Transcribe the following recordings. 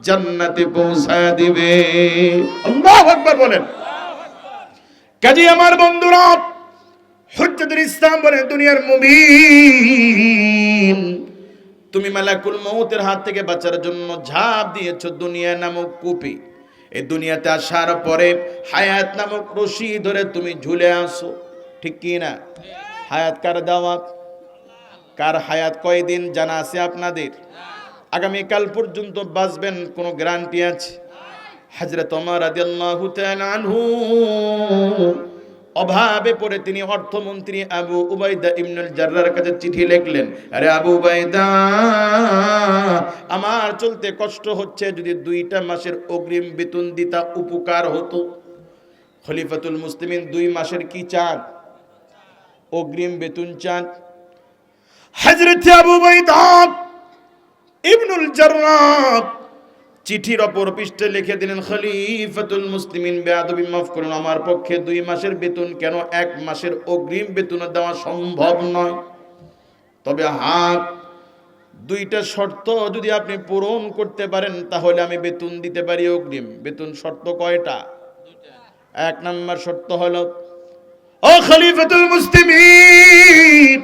জান্নাতে পৌঁছায় দিবে। আল্লাহু আকবার বলেন। কাজী আমার বন্ধুরা, হুজ্জাতুল ইসলাম বলেন, দুনিয়ার মুমিন, তুমি মালাকুল মউতের হাত থেকে বাঁচার জন্য ঝাঁপ দিয়েছো দুনিয়া নামক কূপে। এই দুনিয়াতে আসার পরে হায়াত নামক রশি ধরে তুমি ঝুলে আসো, ঠিক কি না? হায়াত কার দেওয়া? কার হায়াত কয়দিন জানা আছে আপনাদের? আগামীকাল পর্যন্ত বাঁচবেন কোনো গ্যারান্টি আছে? হযরত ওমর রাদিয়াল্লাহু তাআলা আনহু অভাবে পড়ে তিনি অর্থমন্ত্রী আবু উবাইদা ইবনুল জাররার কাছে চিঠি লিখলেন, আরে আবু উবাইদা, আমার চলতে কষ্ট হচ্ছে, যদি 2টা মাসের অগ্রিম বেতন দিতা উপকার হতো। খলিফাতুল মুসলিমিন 2 মাসের কি চান? অগ্রিম বেতন চান। হযরত আবু উবাইদা ইবনুল জাররার চিঠির অপর পৃষ্ঠে লিখে দিলেন, খলিফাতুল মুসলিমিন, বেয়াদবি মাফ করুন, আমার পক্ষে 2 মাসের বেতন কেন 1 মাসের অগ্রিম বেতন দেওয়া সম্ভব নয়। তবে হ্যাঁ, 2টা শর্ত যদি আপনি পূরণ করতে পারেন তাহলে আমি বেতন দিতে পারি অগ্রিম। বেতন শর্ত কয়টা? 1 নম্বর শর্ত হলো, ও খলিফাতুল মুসলিমিন,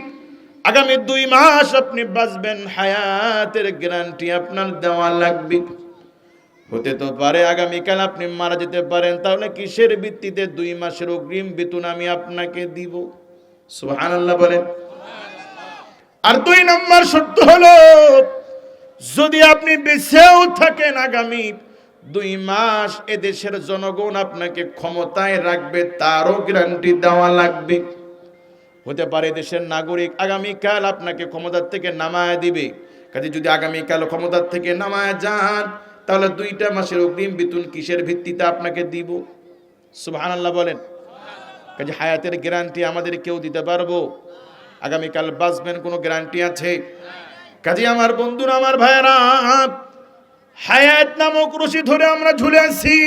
আগামী 2 মাস আপনি বাঁচবেন, হায়াতের গ্যারান্টি আপনার দেওয়া লাগবে। হতে তো পারে আগামীকাল আপনি মারা যেতে পারেন, তাহলে কিসের ভিত্তিতে 2 মাসের অগ্রিম বেতন আমি আপনাকে দিব? সুবহানাল্লাহ বলেন। আর 2 নম্বর শর্ত হলো, যদি আপনি বেঁচেও থাকেন আগামী 2 মাস, এদেশের জনগণ আপনাকে ক্ষমতায় রাখবে, তারও গ্যারান্টি দেওয়া লাগবে। হতে পারে দেশের নাগরিক আগামীকাল আপনাকে ক্ষমতার থেকে নামায় দিবে, কাজে যদি আগামীকাল ক্ষমতার থেকে নামায় যান তাহলে 2টা মাসের অগ্রিম বেতন কিসের ভিত্তিতে আপনাকে দিব? সুবহানাল্লাহ বলেন। কাজে হায়াতের গ্যারান্টি আমাদের কেউ দিতে পারবো? আগামীকাল বাঁচবেন কোনো গ্যারান্টি আছে? কাজে আমার বন্ধুরা, আমার ভাইয়েরা, হায়াত নামক রশি ধরে আমরা ঝুলে আছি।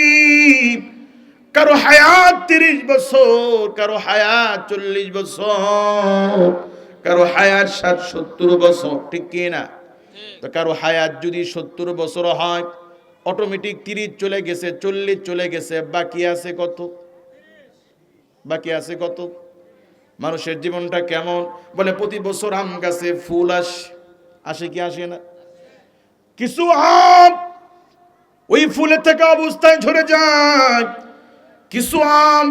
কারো হায়াত 30 বছর, কারো হায়াত 40 বছর, কারো হায়াত 60-70 বছর, ঠিক কি না? তো কারো হায়াত যদি 70 বছর হয়, অটোমেটিক 30 চলে গেছে, 40 চলে গেছে, বাকি আছে কত? বাকি আছে কত? মানুষের জীবনটা কেমন? বলে প্রতি বছর আম গাছে ফুল আসে কি আসে না? কিছু আম ওই ফুলে থাকা অবস্থায় ঝরে যায়, কিছু আম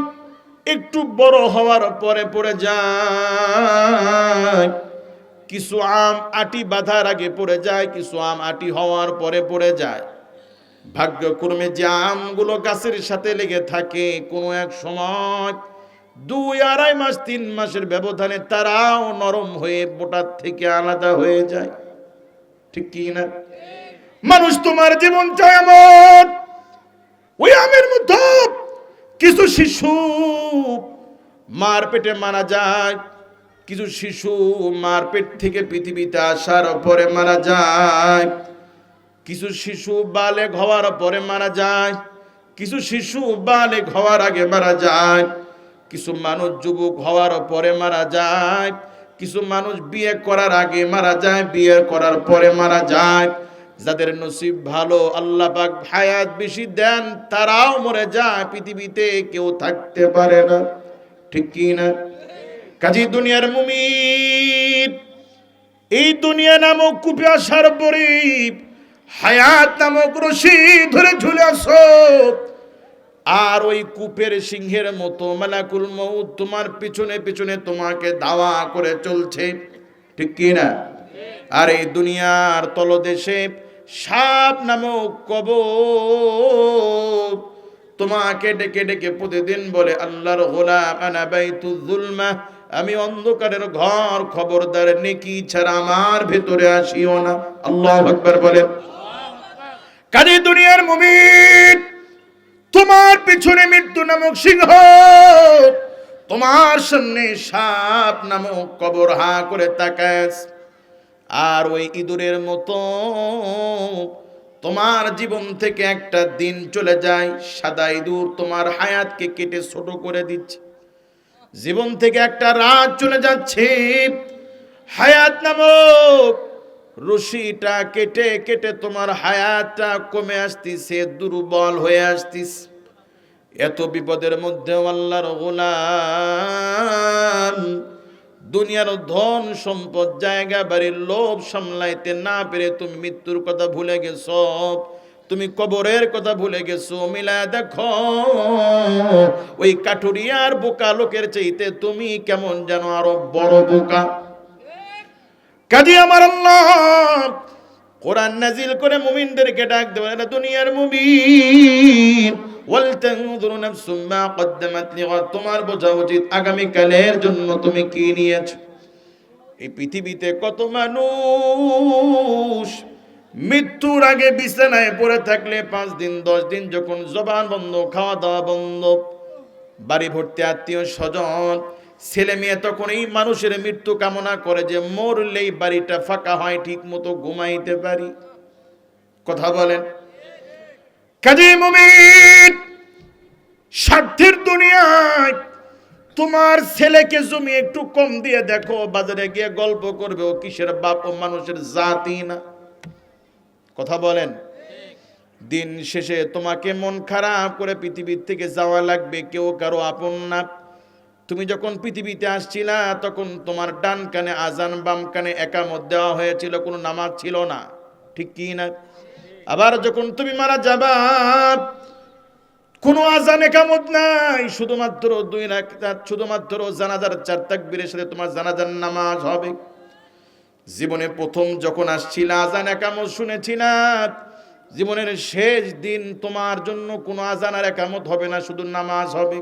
একটু বড় হওয়ার পরে পড়ে যায়, কিছু আম আটি বাঁধার আগে পড়ে যায়, কিছু আম আটি হওয়ার পরে পড়ে যায়। ভাগ্যক্রমে যে আমগুলো গাছের সাথে লেগে থাকে, কোনো এক সময় 2-2.5 মাস 3 মাসের ব্যবধানে তারাও নরম হয়ে বোটার থেকে আলাদা হয়ে যায়, ঠিক কি না? মানুষ তোমার জীবনটা এমন, ওই আমের মধ্যে কিছু শিশু মার পেটে মারা যায়, কিছু শিশু মার পেট থেকে পৃথিবীতে আসার পরে মারা যায়, কিছু শিশু বালেগ হওয়ার পরে মারা যায়, কিছু শিশু বালেগ হওয়ার আগে মারা যায়, কিছু মানুষ যুবক হওয়ার পরে মারা যায়, কিছু মানুষ বিয়ে করার আগে মারা যায়, বিয়ে করার পরে মারা যায়। যাদের নসিব ভালো, আল্লাহ পাক হায়াত বেশি দেন, তারাও মরে যায়, পৃথিবীতে কেউ থাকতে পারে না, ঠিক কি না? কাজী দুনিয়ার মুমিন, এই দুনিয়া নামক কূপে আসার পরে হায়াত নামক রশি ধরে ঝুলে আসো, আর ওই কূপের সিংহের মতো মালাকুল মউত তোমার পিছনে পিছনে তোমাকে ধাওয়া করে চলছে, ঠিক কি না? আর এই দুনিয়ার তলদেশে সাপ নামক কবর তোমাকে ডেকে ডেকে প্রতিদিন বলে, আল্লাহর গোলাম আনা বাইতুল যুলমা, আমি অন্ধকারের ঘর, খবরদার নেকি ছাড়া আমার ভেতরে আসিও না। আল্লাহু আকবার বলেন। কাজে দুনিয়ার মুমিন, তোমার পিছনে মৃত্যু নামক সিংহ, তোমার সামনে সাপ নামক কবর হা করে তাকায়, আর ওই ইঁদুরের মতো তোমার জীবন থেকে একটা দিন চলে যায়, সাদা ইঁদুর তোমার হায়াতকে কেটে ছোট করে দিচ্ছে। জীবন থেকে একটা রাত চলে যাচ্ছে, হায়াত নামক রশিটা কেটে কেটে তোমার হায়াতটা কমে আসতিছে, দুর্বল হয়ে আসতিস। এত বিপদের মধ্যে আল্লাহর গোলাম দুনিয়ার ধন সম্পদ জায়গা বাড়ির লোভ সামলাইতে না পেরে তুমি মৃত্যুর কথা ভুলে গেছো, তুমি কবরের কথা ভুলে গেছো। মিলা দেখো ওই কাঠুরিয়ার বোকা লোকের চাইতে তুমি কেমন যেন আরো বড় বোকা। কাজী আমার আল্লাহ কোরআন নাজিল করে মুমিনদেরকে ডাক দেবেন, দুনিয়ার মুমিন ওয়াল তানজুরু নাফসুম মা কদ্দামাত লিগাদ, তোমার বোঝা উচিত আগামী কালের জন্য তুমি কি নিয়েছো। এই পৃথিবীতে কত মানুষ মৃত্যুর আগে বিছানায় পড়ে থাকলে 5 দিন 10 দিন যখন জবান বন্ধ, খাওয়া দাওয়া বন্ধ, বাড়ি ভর্তি আত্মীয় স্বজন, ছেলে মেয়ে, তখন এই মানুষের মৃত্যু কামনা করে যে মরলেই বাড়িটা ফাঁকা হয়, ঠিক মতো ঘুমাইতে পারি। কথা বলেন। কাজী মুমিন স্বার্থের দুনিয়ায় তোমার ছেলেকে জমি একটু কম দিয়ে দেখো, বাজারে গিয়ে গল্প করবে ও কিসের বাপ, ও মানুষের জাতি না। কথা বলেন। দিন শেষে তোমাকে মন খারাপ করে পৃথিবীর থেকে যাওয়া লাগবে, কেউ কারো আপন না। তুমি যখন পৃথিবীতে আসছিলা তখন তোমার ডান কানে আজান, বাম কানে একামত দেওয়া হয়েছিল, কোনো নামাজ ছিল না, ঠিক কি না? আবার যখন তুমি মারা যাবা কোনো আজান একামত নাই, শুধুমাত্র 2 রাকাত, শুধুমাত্র জানাজার 4 তাকবীরের সাথে তোমার জানাজার নামাজ হবে। জীবনে প্রথম যখন আসছিলা আজান একামত শুনেছিলা, জীবনের শেষ দিন তোমার জন্য কোনো আজান আর একামত হবে না, শুধু নামাজ হবে।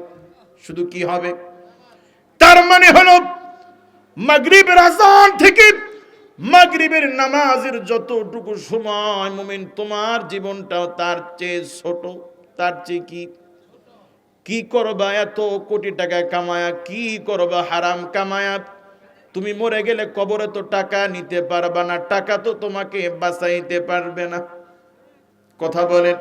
শুধু কি হবে? তার মানে হলো মাগরিবের আজান থেকে মাগরিবের নামাজের যতটুকু সময় মুমিন, তোমার জীবনটাও তার চেয়ে ছোট। তার চেয়ে কি করবা এত কোটি টাকা কামায়া, কি করবা হারাম কামায়া? তুমি মরে গেলে কবরে তো টাকা নিতে পারবা না, টাকা তো তোমাকে বাঁচাইতে পারবে না। কথা বলেন।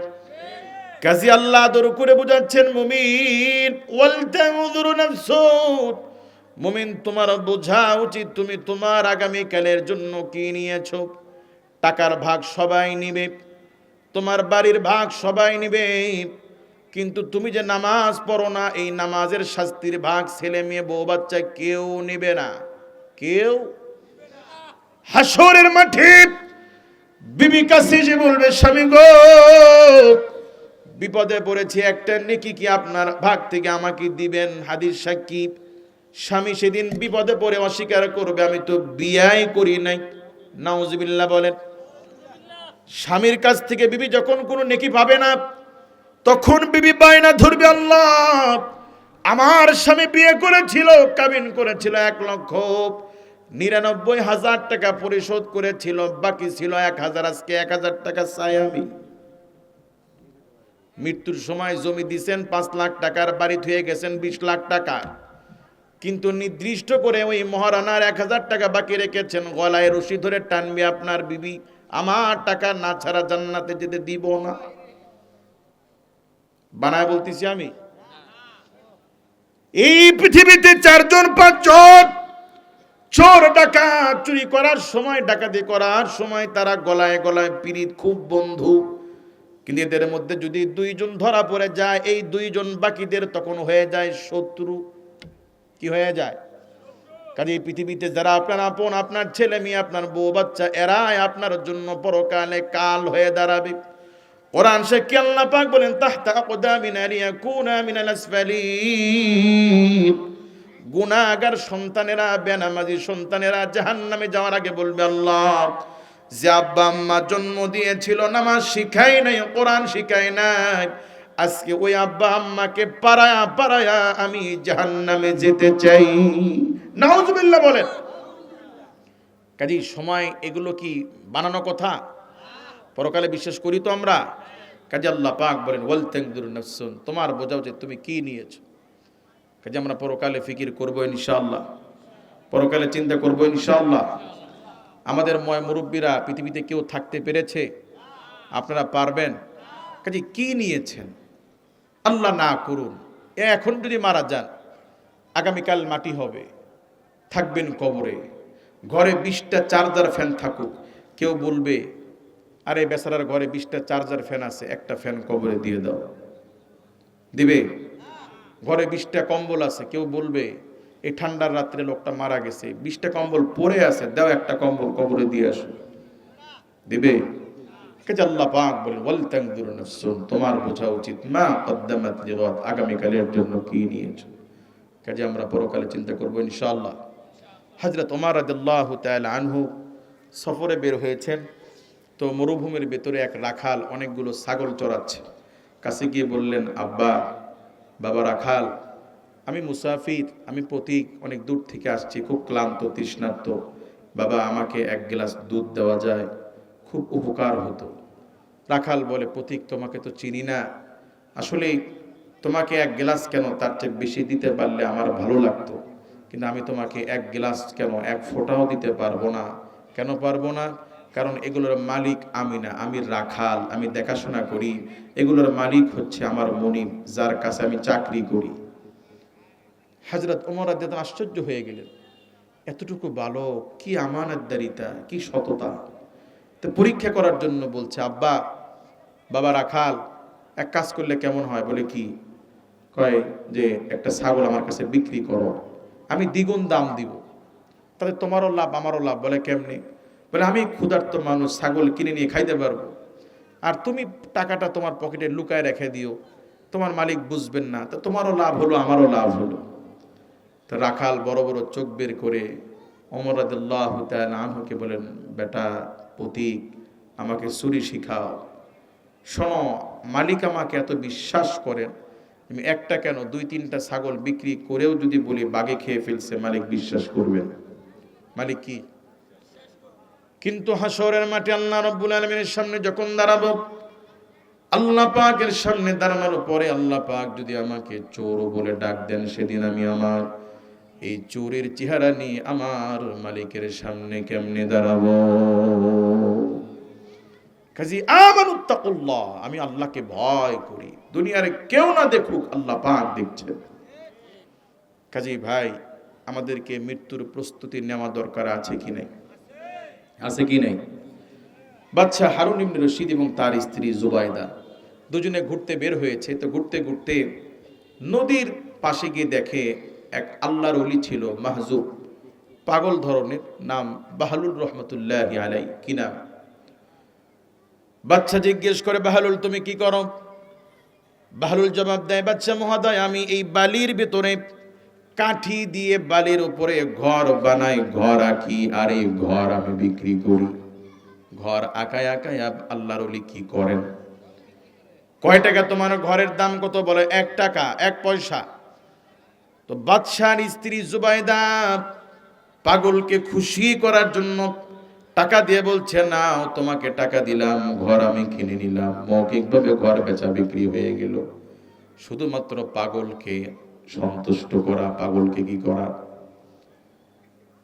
কাজী আল্লাহ আদর করে বোঝাচ্ছেন মুমিন, ওয়াল তানজুরু নাফসুন, মুমিন তোমার বোঝা উচিত তুমি তোমার আগামী কালের জন্য কি নিয়েছো। টাকার ভাগ সবাই নিবে, তোমার বাড়ির ভাগ সবাই নিবে, কিন্তু তুমি যে নামাজ পড়ো না, এই নামাজের শাস্তির ভাগ ছেলে মেয়ে বউ বাচ্চা কেউ নিবে না, কেউ। হাসরের মাঠে বিবি কাছে যে বলবে, স্বামী গো বিপদে পড়েছি, একটা নেকি কি আপনার ভাগ থেকে আমাকে দিবেন? হাদিস সাক্ষী, স্বামী সেদিন বিপদে পড়ে অস্বীকার করবে, আমি তো বিয়াই করি নাই। নাউজুবিল্লাহ বলেন। স্বামীর কাছ থেকে বিবি যখন কোনো নেকি পাবে না, তখন বিবি বায়না ধরবে, আল্লাহ আমার স্বামী বিয়ে করেছিল, কাবিন করেছিল, 1,99,000 টাকা পরিশোধ করেছিল, বাকি ছিল 1,000, আজকে 1,000 টাকা চাই আমি। মৃত্যুর সময় জমি দিছেন 5 লাখ টাকার, বাড়ি থুয়ে গেছেন 20 লাখ টাকা, কিন্তু নির্দিষ্ট করে ওই মহারানার 1,000 টাকা বাকি রেখেছেন। গলায় রশি ধরে টানবে আপনার বিবি, আমার টাকা না ছাড়া জান্নাতে যেতে দিব না। বানায় বলতেছি আমি। এই পৃথিবীতে 4 জন 5 জন চোর ডাকাত চুরি করার সময়, ডাকাতি করার সময় তারা গলায় গলায় পীড়িত, খুব বন্ধু, কিন্তু এদের মধ্যে যদি 2 জন ধরা পড়ে যায়, এই 2 জন বাকিদের তখন হয়ে যায় শত্রু। কি হয়ে যায়? কাজে এই পৃথিবীতে যারা আপনার আপন, আপনার ছেলে মেয়ে, আপনার বউ বাচ্চা, এরাই আপনার জন্য পরকালে কাল হয়ে দাঁড়াবে। কোরআন শেখে আল্লাহ পাক বলেন, তাহতা আকদামিনা লিয়াকুনা মিনাল আসফালিন, গুনাহগার সন্তানেরা, বেনামাজি সন্তানেরা জাহান্নামে যাওয়ার আগে বলবে, আল্লাহ যে আব্বা আম্মা জন্ম দিয়েছিল, নামাজ শিখাই নাই, কোরআন শিখাই নাই, আজকে ওই আব্বা আম্মাকে পারায়া পারায়া আমি জাহান্নামে যেতে চাই। নাউজুবিল্লাহ বলেন। কাজী সময় এগুলো কি বানানো কথা? পরকালে বিশ্বাস করি তো আমরা। কাজে আল্লাহ পাক বলেন, ওয়াল তানজুরু নাফসুন, তোমার বোঝা উচিত তুমি কি নিয়েছো। কাজে আমরা পরকালে ফিকির করবো ইনশাআল্লাহ, পরকালে চিন্তা করবো ইনশাআল্লাহ। আমাদের ময় মুরব্বীরা পৃথিবীতে কেউ থাকতে পেরেছে? আপনারা পারবেন? কাজে কি নিয়েছেন? আল্লাহ না করুন এখন যদি মারা যান, আগামীকাল মাটি হবে, থাকবেন কবরে, ঘরে 20টা চার্জার ফ্যান থাকুক, কেউ বলবে আরে বেচারার ঘরে 20টা চার্জার ফ্যান আছে, একটা ফ্যান কবরে দিয়ে দাও, দিবে? ঘরে 20টা কম্বল আছে, কেউ বলবে এই ঠান্ডার রাত্রে লোকটা মারা গেছে, 20টা কম্বল পরে আছে, দাও একটা কম্বল কবরে দিয়ে আসো, দিবে? কাজে আল্লাহ পাক বলেন ওয়াল তানজুরু নাফসুন, তোমার বোঝা উচিত মা কদ্দামাত লিগাদ, আগামীকালের জন্য কি নিয়েছো। কাজে আমরা পরকালে চিন্তা করব ইনশাআল্লাহ। হযরত ওমর রাদিয়াল্লাহু তাআলা আনহু সফরে বের হয়েছেন, তো মরুভূমির ভেতরে এক রাখাল অনেকগুলো ছাগল চড়াচ্ছে। কাছে গিয়ে বললেন, আব্বা, বাবা রাখাল, আমি মুসাফির, আমি পথিক, অনেক দূর থেকে আসছি, খুব ক্লান্ত তৃষ্ণার্ত, বাবা আমাকে এক গ্লাস দুধ দেওয়া যায়, খুব উপকার হতো। রাখাল বলে, পথিক তোমাকে তো চিনি না, আসলে তোমাকে এক গ্লাস কেন, তার চেয়ে বেশি দিতে পারলে আমার ভালো লাগতো, কিন্তু আমি তোমাকে এক গ্লাস কেন, এক ফোঁটাও দিতে পারবো না। কেন পারবো না? কারণ এগুলোর মালিক আমি না, আমি রাখাল, আমি দেখাশোনা করি, এগুলোর মালিক হচ্ছে আমার মনিব, যার কাছে আমি চাকরি করি। হযরত ওমর রাদিয়াল্লাহু আনহু আশ্চর্য হয়ে গেলেন, এতটুকু বালক, কি আমানতদারিতা, কি সততা। তো পরীক্ষা করার জন্য বলছে, আব্বা, বাবা রাখাল, এক কাজ করলে কেমন হয়? বলে কি? কয় যে একটা ছাগল আমার কাছে বিক্রি করো, আমি দ্বিগুণ দাম দিব, তাহলে তোমারও লাভ আমারও লাভ। বলে কেমনি? বলে আমি ক্ষুধার্ত মানুষ, ছাগল কিনে নিয়ে খাইতে পারবো, আর তুমি টাকাটা তোমার পকেটে লুকায় রেখে দিও, তোমার মালিক বুঝবেন না, তো তোমারও লাভ হলো আমারও লাভ হলো। তো রাখাল বড় বড় চোখ বের করে ওমর রাদিয়াল্লাহু তাআলা আনহুকে বলেন, বেটা পথিক, আমাকে চুরি শিখাও। শোনো, মালিক আমাকে এত বিশ্বাস করেন, আমি একটা কেন 2-3টা ছাগল বিক্রি করেও যদি বলি বাগে খেয়ে ফেলছে, মালিক বিশ্বাস করবেন। মালিক কি? কিন্তু হাসরের মাঠে আল্লাহ রাব্বুল আলামিনের সামনে যখন দাঁড়াবো, আল্লাহ পাকের সামনে দাঁড়ানোর পরে আল্লাহ পাক যদি আমাকে চোর বলে ডাক দেন, সেদিন আমি আমার এই চোরের চেহারা নিয়ে আমার মালিকের সামনে কেমনে দাঁড়াবো? কাজী আমানুত্তাকুল্লাহ, আমি আল্লাহকে ভয় করি, দুনিয়ার কেউ না দেখুক, আল্লাহ পাক দেখছেন। কাজী ভাই, আমাদেরকে মৃত্যুর প্রস্তুতি নেওয়া দরকার আছে কি নাই? আছে কি নাই? বাদশা হারুন ইবনে রশিদ এবং তার স্ত্রী জুবাইদা দুজনে ঘুরতে বের হয়েছে। তো ঘুরতে ঘুরতে নদীর পাশে গিয়ে দেখে এক আল্লাহর ওলি ছিল, মাহজুব, পাগল ধরনের, নাম বাহলুল রহমতুল্লাহি আলাই। কি নাম? বাদশা জিজ্ঞেস করে, বাহলুল তুমি কি করো? বাহলুল জবাব দেয়, বাদশা মহোদয়, আমি এই বালির ভেতরে কাঠি দিয়ে বালির উপরে ঘর বানাই, ঘর আঁকি, আর এই ঘর আমি বিক্রি করি। ঘর আঁকায় আঁকায় আল্লাহর ওলি কি করেন। কয় টাকা তোমার ঘরের দাম? কত? বলে 1 টাকা 1 পয়সা। তো বাদশার স্ত্রী জুবাইদা পাগলকে খুশি করার জন্য টাকা দিয়ে বলছে, নাও তোমাকে টাকা দিলাম, ঘর আমি কিনে নিলাম। মৌখিকভাবে ঘর বেচা বিক্রি হয়ে গেল, শুধুমাত্র পাগলকে সন্তুষ্ট করা, পাগলকে কি করা।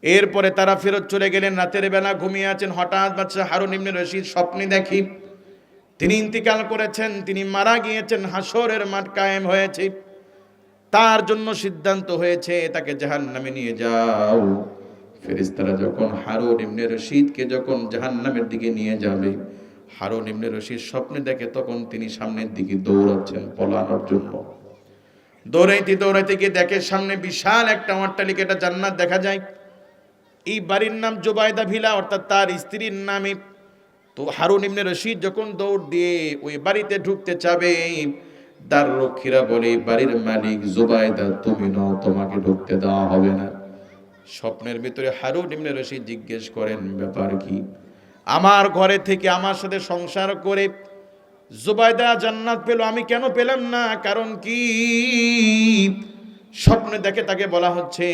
এরপরে তারা ফেরত চলে গেলেন। রাতের বেলা ঘুমিয়ে আছেন, হঠাৎ বাদশা হারুন ইবনে রশিদ স্বপ্নে দেখি তিনি ইন্তিকাল করেছেন, তিনি মারা গিয়েছেন, হাসরের মাঠ কায়েম হয়েছে, তার জন্য সিদ্ধান্ত হয়েছে তাকে জাহান্নামে নিয়ে যাও। ফেরেশতারা যখন হারুন ইবনে রশিদকে যখন জাহান্নামের দিকে নিয়ে যাবে, হারুন ইবনে রশিদ স্বপ্নে দেখে তখন তিনি সামনের দিকে দৌড়াচ্ছেন পলানোর জন্য। দৌড়াইতে দৌড়াইতে গিয়ে দেখে সামনে বিশাল একটা অট্টালিকা, একটা জান্নাত দেখা যায়। এই বাড়ির নাম জুবাইদা ভিলা, অর্থাৎ তার স্ত্রীর নামে। তো হারুন ইবনে রশিদ যখন দৌড় দিয়ে ওই বাড়িতে ঢুকতে চাবে, দ্বার রক্ষীরা বলে, বাড়ির মালিক জুবাইদা তুমি নও, তোমাকে ঢুকতে দেওয়া হবে না। স্বপ্নের ভিতরে হারুন ইবনে রশিদ জিজ্ঞেস করেন, ব্যাপার কি? আমার ঘরে থেকে আমার সাথে সংসার করে জুবাইদা জান্নাত পেল, আমি কেন পেলাম না? কারণ কি? স্বপ্নে দেখে তাকে বলা হচ্ছে,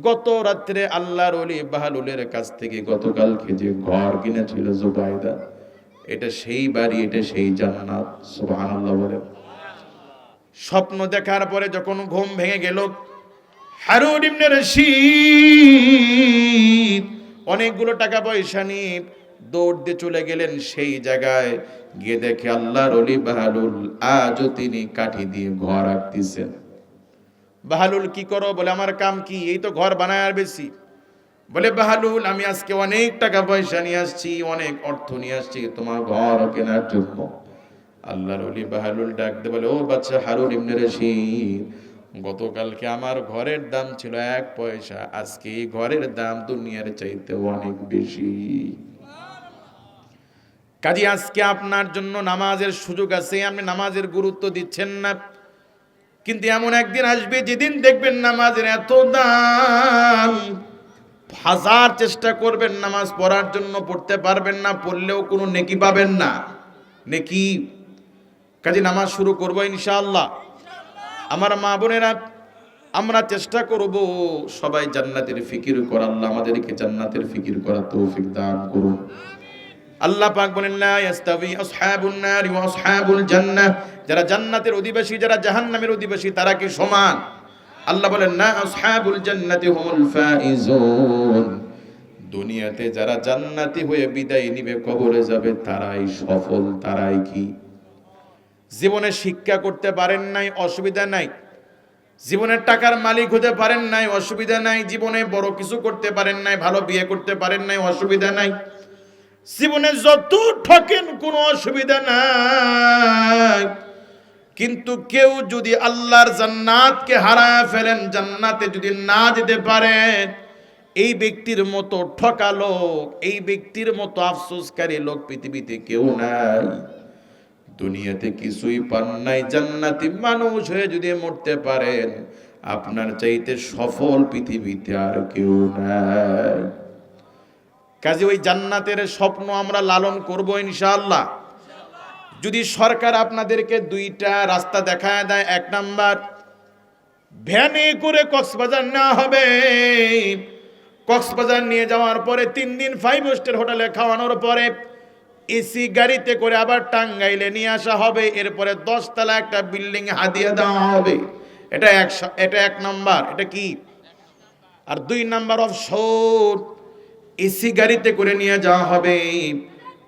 গত রাত্রে আল্লাহর ওলি বাহলুলের কাছ থেকে গতকালকে যে ঘর কিনেছিল জুবাইদা, এটা সেই বাড়ি, এটা সেই জান্নাত। সুবহানাল্লাহ বলে। স্বপ্ন দেখার পরে যখন ঘুম ভেঙে গেল, হারুন ইবনে রশিদ অনেকগুলো টাকা পয়সা নিয়ে দৌড় দিয়ে চলে গেলেন সেই জায়গায়। গিয়ে দেখে আল্লাহর ওলি বাহলুল আজও তিনি কাঠি দিয়ে ঘর আঁকতেছেন। বাহলুল কি করো? বলে আমার কাম কি, এই তো ঘর বানায় আর বেশি। বলে বাহালুল, আমি আজকে অনেক টাকা পয়সা নিয়ে আসছি, অনেক অর্থ নিয়ে আসছি তোমার ঘর কেনার জন্য। আল্লাহর ওলি বাহালুল ডাক দে বলে, ও বাচ্চা হারুন ইবনে রশিদ, গতকালকে আমার ঘরের দাম ছিল 1 পয়সা, আজকে এই ঘরের দাম দুনিয়ার চাইতে অনেক বেশি। কাজী আজকে আপনার জন্য নামাজের সুযোগ আছে, আপনি নামাজের গুরুত্ব দিচ্ছেন না, কিন্তু এমন একদিন আসবে যেদিন দেখবেন নামাজের এত দাম, হাজার চেষ্টা করবেন নামাজ পড়ার জন্য, পড়তে পারবেন না, পড়লেও কোনো নেকি পাবেন না। নেকি কাজে নামাজ শুরু করবো ইনশাআল্লাহ। আমার মা বোনেরা, আমরা চেষ্টা করব সবাই জান্নাতের ফিকির করা। আল্লাহ আমাদেরকে জান্নাতের ফিকির করা তৌফিক দান করুন। আল্লাহ পাক বলেন, লা ইয়াস্তাবি আসহাবুন নারি ওয়া আসহাবুল জান্নাহ, যারা জান্নাতের অধিবাসী যারা জাহান্নামের অধিবাসী তারা কি সমান? আল্লাহ বলেন, না, আসহাবুল জান্নাতি হুমুল ফাইজুন, দুনিয়াতে যারা জান্নাতি হয়ে বিদায় নিবে, কবরে যাবে, তারাই সফল, তারাই কি জীবনে শিক্ষা করতে পারেন নাই, অসুবিধা নাই। জীবনের টাকার মালিক হতে পারেন নাই, অসুবিধা নাই। জীবনে বড় কিছু করতে পারেন নাই, ভালো বিয়ে করতে পারেন নাই, অসুবিধা নাই। জীবনে যত ঠকেন কোনো অসুবিধা নাই, কিন্তু কেউ যদি আল্লাহর জান্নাতকে হারায় ফেলেন, জান্নাতে যদি না যেতে পারেন, এই ব্যক্তির মতো ঠকা লোক, এই ব্যক্তির মতো আফসোসকারী লোক পৃথিবীতে কেউ নাই। দুনিয়াতে কিছুই পান নাই, জান্নাতি মানুষ হয়ে যদি মরতে পারেন, আপনার চাইতে সফল পৃথিবীতে আর কেউ নাই। কাজে ওই জান্নাতের স্বপ্ন আমরা লালন করব ইনশাআল্লাহ। যদি সরকার আপনাদেরকে 2টা রাস্তা দেখায় দেয়, 1 নাম্বার, ভ্যানে করে কক্সবাজার নেওয়া হবে, কক্সবাজার নিয়ে যাওয়ার পরে 3 দিন 5 স্টার হোটেলে খাওয়ানোর পরে এসি গাড়িতে করে আবার টাঙ্গাইলে নিয়ে আসা হবে, এরপরে 10 তলা একটা বিল্ডিং হাদিয়া দেওয়া হবে। এটা 1 নাম্বার। এটা কি? আর 2 নাম্বার অফশোর, এসি গাড়িতে করে নিয়ে যাওয়া হবে,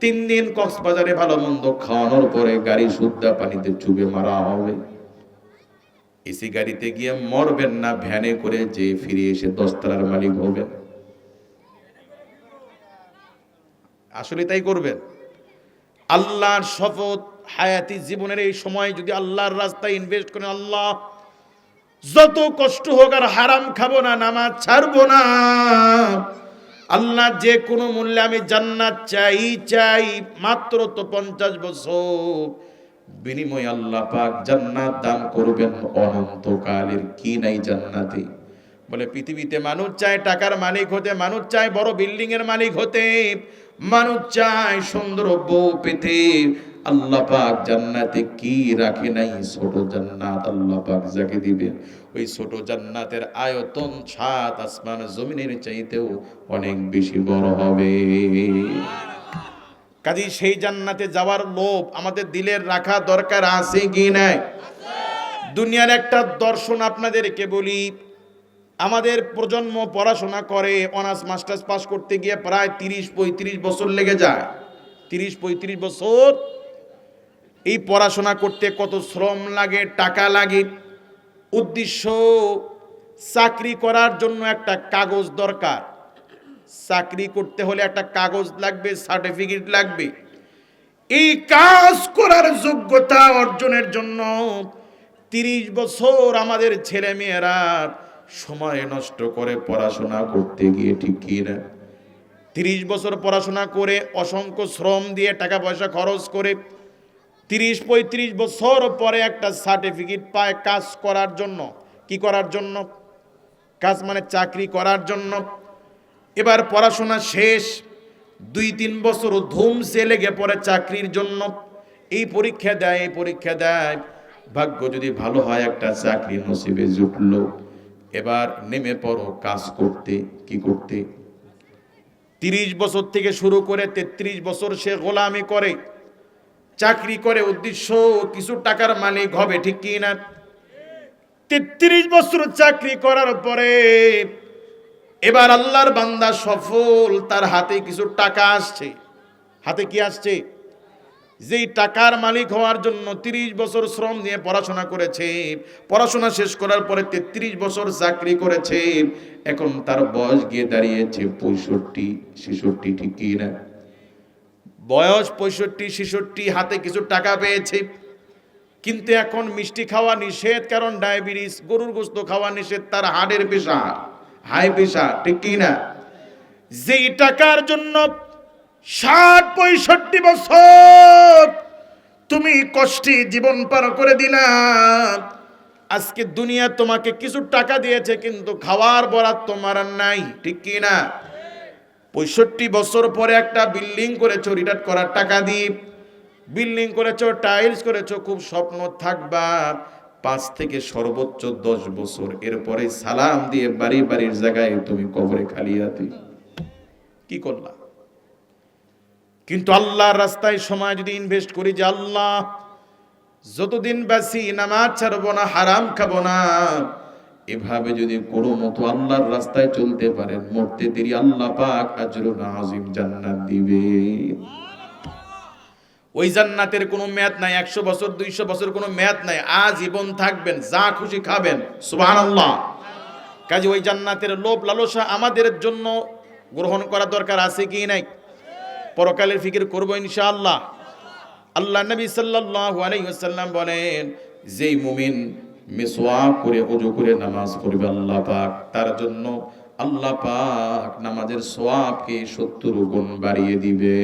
3 দিন কক্সবাজারে ভালো মন্দ খাওয়ানোর পরে গাড়ি শুদ্ধা পানিতে চুবে মারা হবে। এসি গাড়িতে গিয়ে মরবেন না, ভ্যানে করে যে ফিরে এসে 10 তলার মালিক হবেন। আসলে তাই করবেন। আল্লাহর শপথ, হায়াতি জীবনের এই সময় যদি আল্লাহর রাস্তায় ইনভেস্ট করেন, আল্লাহ যত কষ্ট হোক আর হারাম খাবো না, নামাজ ছাড়বো না, আল্লাহ যে কোনো মূল্যে আমি জান্নাত চাই, মাত্র তো 50 বছর, বিনিময়ে আল্লাহ পাক জান্নাত দান করবেন অনন্তকালের। কি নাই জান্নাতে? বলে পৃথিবীতে মানুষ চায় টাকার মালিক হতে, মানুষ চায় বড় বিল্ডিং এর মালিক হতে, মানুষ চায় সুন্দর বউ পেতে, আল্লাহ পাক জান্নাতে কি রাখে নাই? ছোট জান্নাত আল্লাহ পাক যাকে দিবেন, ওই ছোট জান্নাতের আয়তন 7 আসমান জমিনের চাইতেও অনেক বেশি বড় হবে। কাজেই সেই জান্নাতে যাওয়ার লোভ আমাদের দিলের রাখা দরকার আছে কি নাই? দুনিয়ার একটা দর্শন আপনাদেরকে বলি, আমাদের প্রজন্ম পড়াশোনা করে, অনার্স মাস্টার্স পাস করতে গিয়ে প্রায় 30-35 বছর লেগে যায়। 30-35 বছর এই পড়াশোনা করতে কত শ্রম লাগে, টাকা লাগে। উদ্দেশ্য চাকরি করার জন্য একটা কাগজ দরকার, চাকরি করতে হলে একটা কাগজ লাগবে, সার্টিফিকেট লাগবে। এই কাজ করার যোগ্যতা অর্জনের জন্য 30 বছর আমাদের ছেলে মেয়েরা সময় নষ্ট করে পড়াশোনা করতে গিয়ে, ঠিক কি না? 30 বছর পড়াশোনা করে, অসংখ্য শ্রম দিয়ে টাকা পয়সা খরচ করে 30-35 বছর পরে একটা সার্টিফিকেট পায় কাজ করার জন্য। কি করার জন্য? কাজ মানে চাকরি করার জন্য। এবার পড়াশোনা শেষ, 2-3 বছর ধুমসে লেগে পড়ে চাকরির জন্য। এই পরীক্ষা দেয়, ভাগ্য যদি ভালো হয় একটা চাকরি নসিবে জুটলো। এবার নেমে পড়ো কাজ করতে। কি করতে? 30 বছর থেকে শুরু করে 33 বছর সে গোলামি করে, চাকরি করে, উদ্দেশ্য কিছু টাকার মালিক হবে, ঠিক কি না? 33 বছর চাকরি করার পরে এবার আল্লাহর বান্দা সফল, তার হাতে কিছু টাকা আসছে। হাতে কি আসছে? যেই টাকার মালিক হওয়ার জন্য 30 বছর শ্রম দিয়ে পড়াশোনা করেছে, পড়াশোনা শেষ করার পরে 33 বছর চাকরি করেছে, এখন তার বয়স গিয়ে দাঁড়িয়েছে 65-66, ঠিক কি না? বয়স 65-66, হাতে কিছু টাকা পেয়েছে, কিন্তু এখন মিষ্টি খাওয়া নিষেধ, কারণ ডায়াবেটিস, গরুর গোশত খাওয়া নিষেধ, তার হার্টের প্রেশার, হাই প্রেশার, ঠিক কি না? যেই টাকার জন্য 60-65 বছর তুমি কষ্টে জীবন পার করে দিলা, আজকে দুনিয়া তোমাকে কিছু টাকা দিয়েছে, কিন্তু খাওয়ার বরাত তোমার আর নাই, ঠিক কি না? 65 বছর পরে একটা বিল্ডিং করেছো রিটায়ার করার টাকা দিয়ে, বিল্ডিং করেছো, টাইলস করেছো, খুব স্বপ্ন থাকবা 5 থেকে সর্বোচ্চ 10 বছর, এরপরে সালাম দিয়ে বাড়ি বাড়ির জায়গায় তুমি কবরে খালিয়াতি কি করলা? কিন্তু আল্লাহর রাস্তায় সময় যদি ইনভেস্ট করি, যে আল্লাহ যতদিন বাঁচি নামাজ ছাড়বো না, হারাম খাবো না, এভাবে যদি কোনো মতো আল্লাহর রাস্তায় চলতে পারেন, মরতে দেরি আল্লাহ পাক আজরুল আযীম জান্নাত দিবে। ওই জান্নাতের কোনো মেয়াদ নাই, 100 বছর 200 বছর কোনো মেয়াদ নাই, আজীবন থাকবেন, যা খুশি খাবেন, সুবহানাল্লাহ। কাজে ওই জান্নাতের লোভ লালসা আমাদের জন্য গ্রহণ করা দরকার আছে কি নাই? পরকালের ফিকির করব ইনশাআল্লাহ। আল্লাহ নবী সাল্লাল্লাহু আলাইহি ওয়াসাল্লাম বলেন, যেই মুমিন মিসওয়াক করে ওযু করে নামাজ পড়বে, আল্লাহ পাক তার জন্য, আল্লাহ পাক নামাজের সওয়াবকে 70 গুণ বাড়িয়ে দিবে।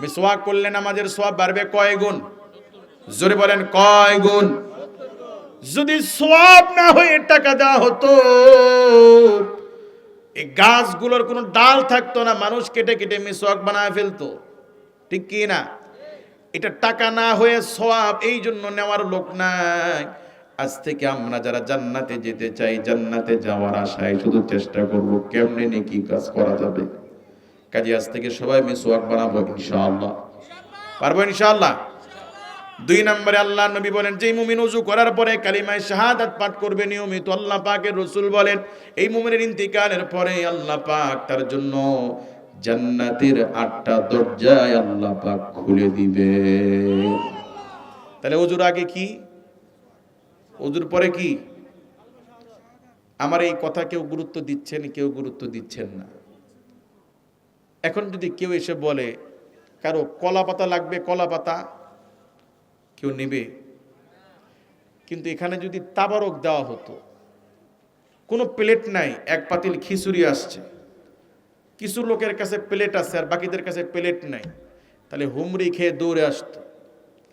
মিসওয়াক করলে নামাজের সওয়াব বাড়বে কয় গুণ? জোরে বলেন কয় গুণ? যদি সওয়াব না হয়ে টাকা দেওয়া হতো, এই গাছগুলোর কোনো ডাল থাকতো না, মানুষ কেটে কেটে মিসওয়াক বানায় ফেলতো, ঠিক কি না? এটা টাকা না হয়ে সওয়াব, এই জন্য নেওয়ার লোক নাই। আজ থেকে আমরা যারা জান্নাতে যেতে চাই, জান্নাতে যাওয়ার আশায় শুধু চেষ্টা করব কেমনে নেকি কাজ করা যাবে। কাজে আজ থেকে সবাই মিসওয়াক বানাবো ইনশাআল্লাহ, পারবো ইনশাআল্লাহ। 2 নম্বরে আল্লাহ নবী বলেন, যেই মুমিন ওযু করার পরে কালিমায়ে শাহাদাত পাঠ করবে নিয়মিত, আল্লাহ পাকের রাসূল বলেন এই মুমিনের ইন্তিকালের পরে আল্লাহ পাক তার জন্য জান্নাতের 8টা দরজা আল্লাহ পাক খুলে দিবে। তাহলে ওযুর আগে কি, ওযুর পরে কি? আমার এই কথা কেউ গুরুত্ব দিচ্ছেন, কেউ গুরুত্ব দিচ্ছেন না। এখন যদি কেউ এসে বলে কারো কলা পাতা লাগবে, কলা পাতা কেউ নেবে, কিন্তু এখানে যদি তাবারক দেওয়া হতো, কোনো প্লেট নাই, এক পাতিল খিচুড়ি আসছে, কিছু লোকের কাছে প্লেট আছে আর বাকিদের কাছে প্লেট নাই, তাহলে হুমড়ি খেয়ে দৌড়ে আসতো,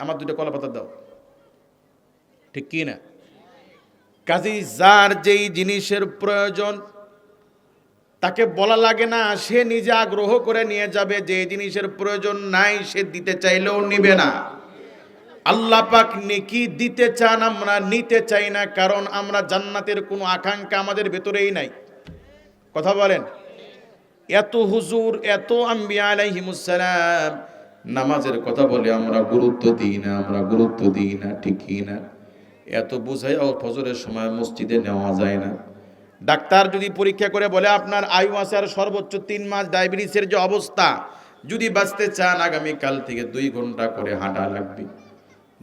আমার 2টা কলা পাতা দাও, ঠিক কি না? কাজেই যার যেই জিনিসের প্রয়োজন তাকে বলা লাগে না, সে নিজে আগ্রহ করে নিয়ে যাবে। যে জিনিসের প্রয়োজন নাই সে দিতে চাইলেও নিবে না। আল্লাহ পাক নেকি দিতে চান, আমরা নিতে চাই না, কারণ আমরা জান্নাতের কোনো আকাঙ্ক্ষা আমাদের ভেতরেই নাই। কথা বলেন? এত হুজুর, এত আম্বিয়া আলাইহিমুস সালাম নামাজের কথা বলে আমরা গুরুত্ব দিই না, আমরা গুরুত্ব দিই না, ঠিক কি না? এত বুঝাইও ফজরের সময় মসজিদে নেওয়া যায় না। ডাক্তার যদি পরীক্ষা করে বলে আপনার আয়ু আছে আর সর্বোচ্চ 3 মাস, ডায়াবেটিসের যে অবস্থা, যদি বাঁচতে চান আগামীকাল থেকে 2 ঘন্টা করে হাঁটা লাগবে।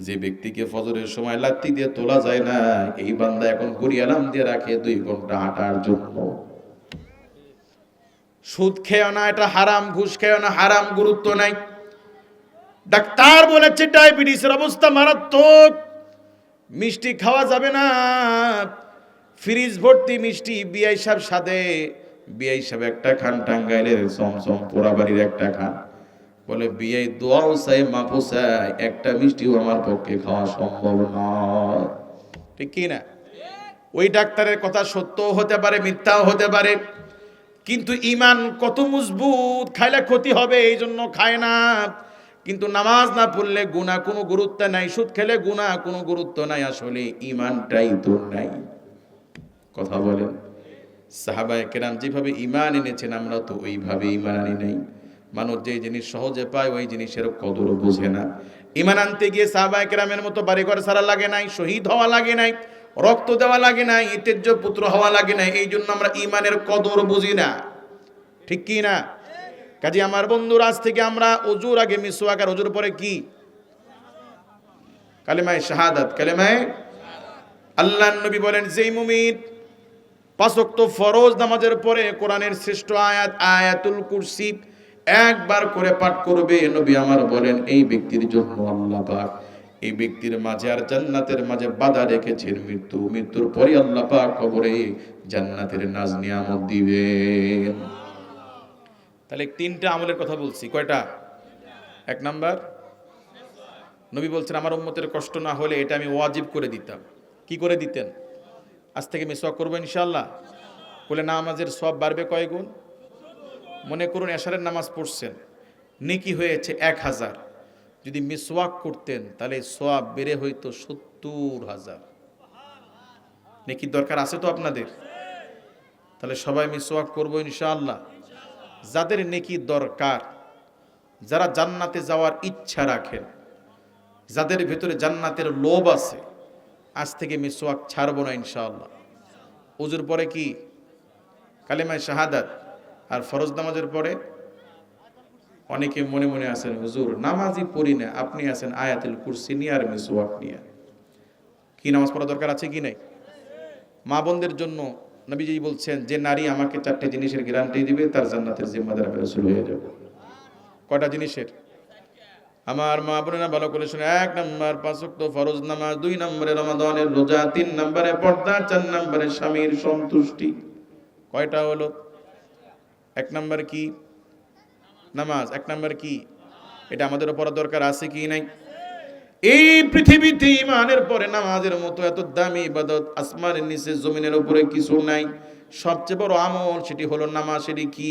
যে ব্যক্তিকে ফজরের সময় লাত্তি দিয়ে তোলা যায় না, এই বান্দা এখন ঘড়ি অ্যালার্ম দিয়ে রাখে 2 ঘন্টা হাঁটার জন্য। সুদ খেও না, এটা হারাম, ঘুষ খেও না, হারাম, গুরুত্ব নাই। ডাক্তার বলেছে ডায়াবেটিসের অবস্থা মারাত্মক, মিষ্টি খাওয়া যাবে না, ফ্রিজ ভর্তি মিষ্টি, বিআই সাহেব সাথে, বিআই সাহেব একটা খান, টাঙ্গাইলের সমসম পোড়াবাড়ির একটা খান, বলে বিআই দোয়াও চাই, মাপও চাই, একটা মিষ্টিও আমার পক্ষে খাওয়া সম্ভব নয়, ঠিক কি না? ওই ডাক্তারের কথা সত্যও হতে পারে, মিথ্যাও হতে পারে, কিন্তু ঈমান কত মজবুত, খাইলে ক্ষতি হবে এই জন্য খায় না। কিন্তু নামাজ না পড়লে গুনাহ কোনো গুরুত্ব নাই, সুদ খেলে গুনাহ কোনো গুরুত্ব নাই, আসলে ঈমানটাই তো নাই। কথা বলেন? সাহাবায়ে কেরাম যেভাবে ঈমান এনেছেন আমরা তো ওইভাবে ঈমান আনি নাই। মানুষ যে জিনিস সহজে পায় ওই জিনিসের কদর বোঝে না। ঈমান আনতে গিয়ে সাহাবায়ে কেরামের মতো বাড়িঘর ছাড়া লাগে নাই, শহীদ হওয়া লাগে নাই, রক্ত দেওয়া লাগে নাই, তেজ্য পুত্র হওয়া লাগে নাই। এই জন্য আমরা ঈমানের কদর বুঝি না, ঠিক কি না? কাজে আমার বন্ধুরা, আজ থেকে আমরা ওযুর আগে মিসওয়াক আর ওযুর পরে কি? কালেমায়ে শাহাদাত। কালেমায়ে আল্লাহর নবী বলেন, যেই মুমিন 5 ওয়াক্ত ফরজ নামাজের পরে কোরআনের শ্রেষ্ঠ আয়াত আয়াতুল কুরসি একবার করে পাঠ করবে, নবী আমার বলেন এই ব্যক্তির জন্য আল্লাহ পাক এই ব্যক্তির মাঝে আর জান্নাতের মাঝে বাধা রেখেছেন মৃত্যু। মৃত্যুর পরে আল্লাহ পাক কবরে জান্নাতের নাজ নিয়ামত দিবেন। তাহলে 3টা আমলের কথা বলছি। কয়টা? 1 নাম্বার, নবী বলছেন আমার উম্মতের কষ্ট না হলে এটা আমি ওয়াজিব করে দিতাম। কি করে দিতেন? আজ থেকে মিসওয়াক করবো ইনশাআল্লাহ। বলে নামাজের সওয়াব বাড়বে কয় গুণ? মনে করুন এশারের নামাজ পড়ছেন, নেকি হয়েছে 1000, যদি মিসওয়াক করতেন তাহলে সওয়াব বেড়ে হইতো 70000। নেকির দরকার আছে তো আপনাদের? তাহলে সবাই মিসওয়াক করবো ইনশাআল্লাহ। যাদের নেকি দরকার, যারা জান্নাতে যাওয়ার ইচ্ছা রাখেন, যাদের ভেতরে জান্নাতের লোভ আছে, আজ থেকে মিসওয়াক ছাড়বো না ইনশাআল্লাহ। ওযুর পরে কি? কালেমায়ে শাহাদাত। আর ফরজ নামাজের পরে অনেকে মনে মনে আছেন হুজুর নামাজই পড়ি না, আপনি আছেন আয়াতুল কুরসি নিয়ে আর মিসওয়াক নিয়ে। কি নামাজ পড়া দরকার আছে কি নাই? মা বোনদের জন্য নবীজি বলছেন, যে নারী আমাকে 4টে জিনিসের গ্যারান্টি দিবে তার জান্নাতের জিম্মাদার আমি রাসূল হয়ে যাব। কয়টা জিনিসের? আমার মা বোনেরা ভালো করে শুনে। 1 নাম্বার 5 ওয়াক্ত ফরজ নামাজ, 2 নম্বরে রমাদানের রোজা, 3 নম্বরে পর্দা, 4 নম্বরে স্বামীর সন্তুষ্টি। কয়টা হলো? 1 নাম্বার কি? নামাজ। 1 নাম্বার কি? এটা আমাদের পড়া দরকার আছে কি নাই? এই পৃথিবীতে ঈমানের পরে নামাজের মতো এত দামি ইবাদত আসমানের নিচে জমিনের উপরে কিছু নাই। সবচেয়ে বড় আমল সেটি হলো নামাজ। সেটি কি?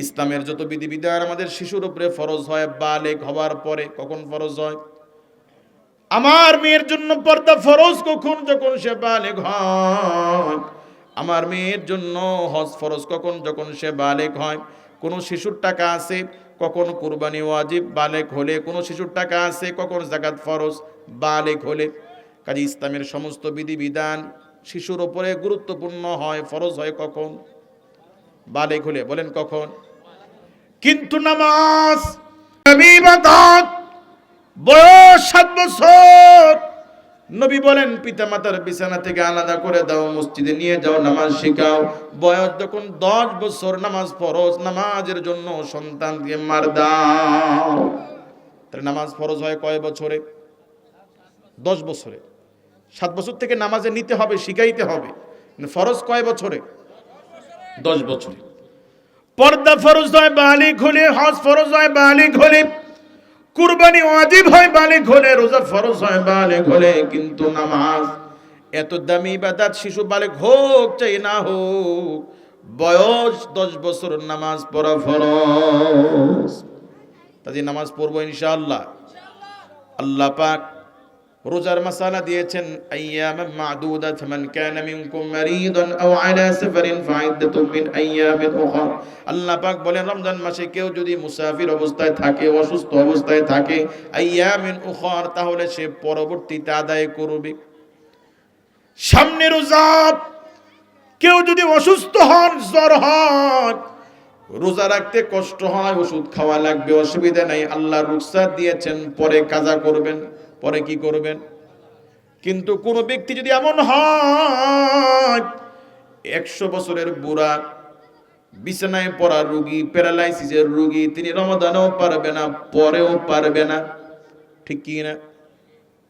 ইসলামের যত বিধিবিধান আমাদের শিশুর উপরে ফরজ হয় বালেগ হবার পরে। কখন ফরজ হয়? আমার মেয়ের জন্য পর্দা ফরজ কখন? যখন সে বালেগ হয়। আমার মেয়ের জন্য হজ ফরজ কখন? যখন সে বালেগ হয়। কোন শিশুর টাকা আছে, কখন কুরবানি ওয়াজিব বালেগ হলে। কোন শিশুর টাকা আছে, কখন যাকাত ফরজ বালেগ হলে। কাজে ইসলামের সমস্ত বিধিবিধান শিশুর উপরে গুরুত্বপূর্ণ হয়, ফরজ হয় কখন? বালেগ হলে। বলেন কখন? কিন্তু নামাজ ইবাদত বয়স 7 বছর। নবী বলেন পিতামাতার বিছানা থেকে আলাদা করে দাও, মসজিদে নিয়ে যাও, নামাজ শেখাও। বয়স যখন 10 বছর নামাজ ফরজ, নামাজের জন্য সন্তানকে মার দাও। তাহলে নামাজ ফরজ হয় কয় বছরে? 10 বছরে। 7 বছর থেকে নামাজে নিতে হবে, শিখাইতে হবে। ফরজ কয় বছরে? 10 বছরে। পর্দা ফরজ হয় বালিগ হলে, হজ ফরজ হয় বালিগ হলে, কুরবানি ওয়াজিব হয় বালিগ হলে, রোজা ফরজ হয় বালিগ হলে। কিন্তু নামাজ এত দামি ইবাদত, শিশু বালিগ হোক চাই না হোক, বয়স 10 বছর নামাজ পড়া ফরজ। তাই নামাজ পড়বো ইনশাআল্লাহ। আল্লাহ পাক রোজার মাসালা দিয়েছেন আইয়ামান মা'দুদাত, মান কানা মিনকুম মারিদান আও আলা সাফারিন ফাইদ্দাতুম মিন আইয়ামিন উখরা। আল্লাহ পাক বলেন রমজান মাসে কেউ যদি মুসাফির অবস্থায় থাকে, অসুস্থ অবস্থায় থাকে, আইয়ামিন উখরা, তাহলে সে পরবর্তীতে আদায় করবে। সামনে রোজা, কেউ যদি অসুস্থ হন, জ্বর হয়, রোজা রাখতে কষ্ট হয়, ওষুধ খাওয়া লাগবে, অসুবিধা নাই, আল্লাহ রুখসাত দিয়েছেন, পরে কাজা করবেন। পরে কি করবেন? কিন্তু কোন ব্যক্তি যদি এমন হয় 100 বছরের বুড়া, বিছানায় পড়া রোগী, প্যারালাইসিসের রোগী, তিনি রমাদানেও পারবে না, পরেও পারবে না। ঠিক কি না?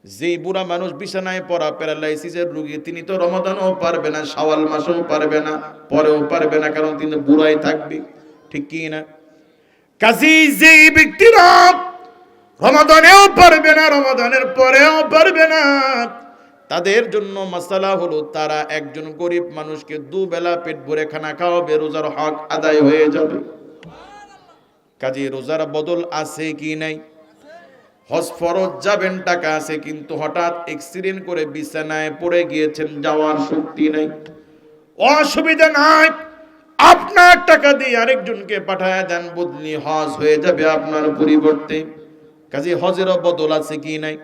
যে বুড়া মানুষ বিছানায় পড়া প্যারালাইসিসের রোগী, তিনি তো রমাদানেও পারবে না, শাওয়াল মাসেও পারবে না, পরেও পারবে না, কারণ তিনি বুড়াই থাকবে। ঠিক কি না? কাজী যে ব্যক্তিরা রমাদানেও পারবে না, রমাদানের পরেও পারবে না, তাদের জন্য মাসালা হলো তারা একজন গরিব মানুষকে 2 বেলা পেট ভরে খানা খাওয়াবে, রোজার হক আদায় হয়ে যাবে। কাজে রোজার বদল আছে কি নাই? হজ ফরজ যাবেন, টাকা আছে, কিন্তু হঠাৎ অ্যাক্সিডেন্ট করে বিছানায় পড়ে গিয়েছেন, যাওয়ার শক্তি নাই, অসুবিধা নাই, আপনার টাকা দিয়ে আরেকজনকে পাঠায় দেন, বদলি হজ হয়ে যাবে আপনার পরিবর্তে। কাজে হজেরও বদল আছে কি নাই?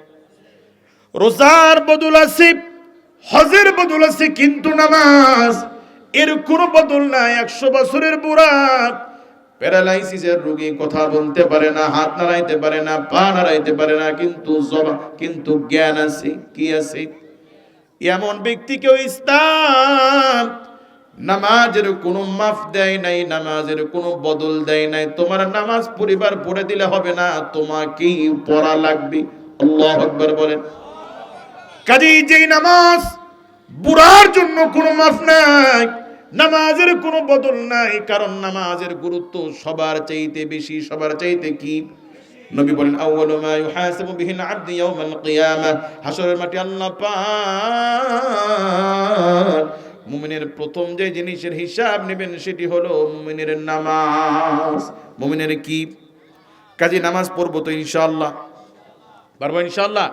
রোজার বদল আছে, হজের বদল আছে, কিন্তু নামাজ এর কোনো বদল নাই। 100 বছরের বুড়া প্যারালাইসিসের রোগী কথা বলতে পারে না, হাত নাড়াইতে পারে না, পা নাড়াইতে পারে না, কিন্তু জ্ঞান আছে। কি আছে? এমন ব্যক্তিকেও ইসলাম নামাজের কোনো মাফ দেয় নাই, নামাজের কোনো বদল দেয় নাই। তোমার নামাজ পরিবার পড়ে দিলে হবে না, তোমাকেই পড়া লাগবে। আল্লাহু আকবার বলেন। কাজেই যেই নামাজ বুড়ার জন্য কোনো মাফ নাই, নামাজের কোনো বদল নাই, কারণ নামাজের গুরুত্ব সবার চাইতে বেশি। সবার চাইতে কি? নবী বলেন আউয়ালু মা ইউহাসাবু বিহিল আবদু ইয়াউমাল কিয়ামাহ, হাশরের মাঠে আল্লাহ পাক মুমিনের প্রথম যে জিনিসের হিসাব নেবেন সেটি হলো মুমিনের নামাজ। মুমিনের কি? কাজে নামাজ পড়বো তো ইনশাআল্লাহ, পারবো ইনশাআল্লাহ।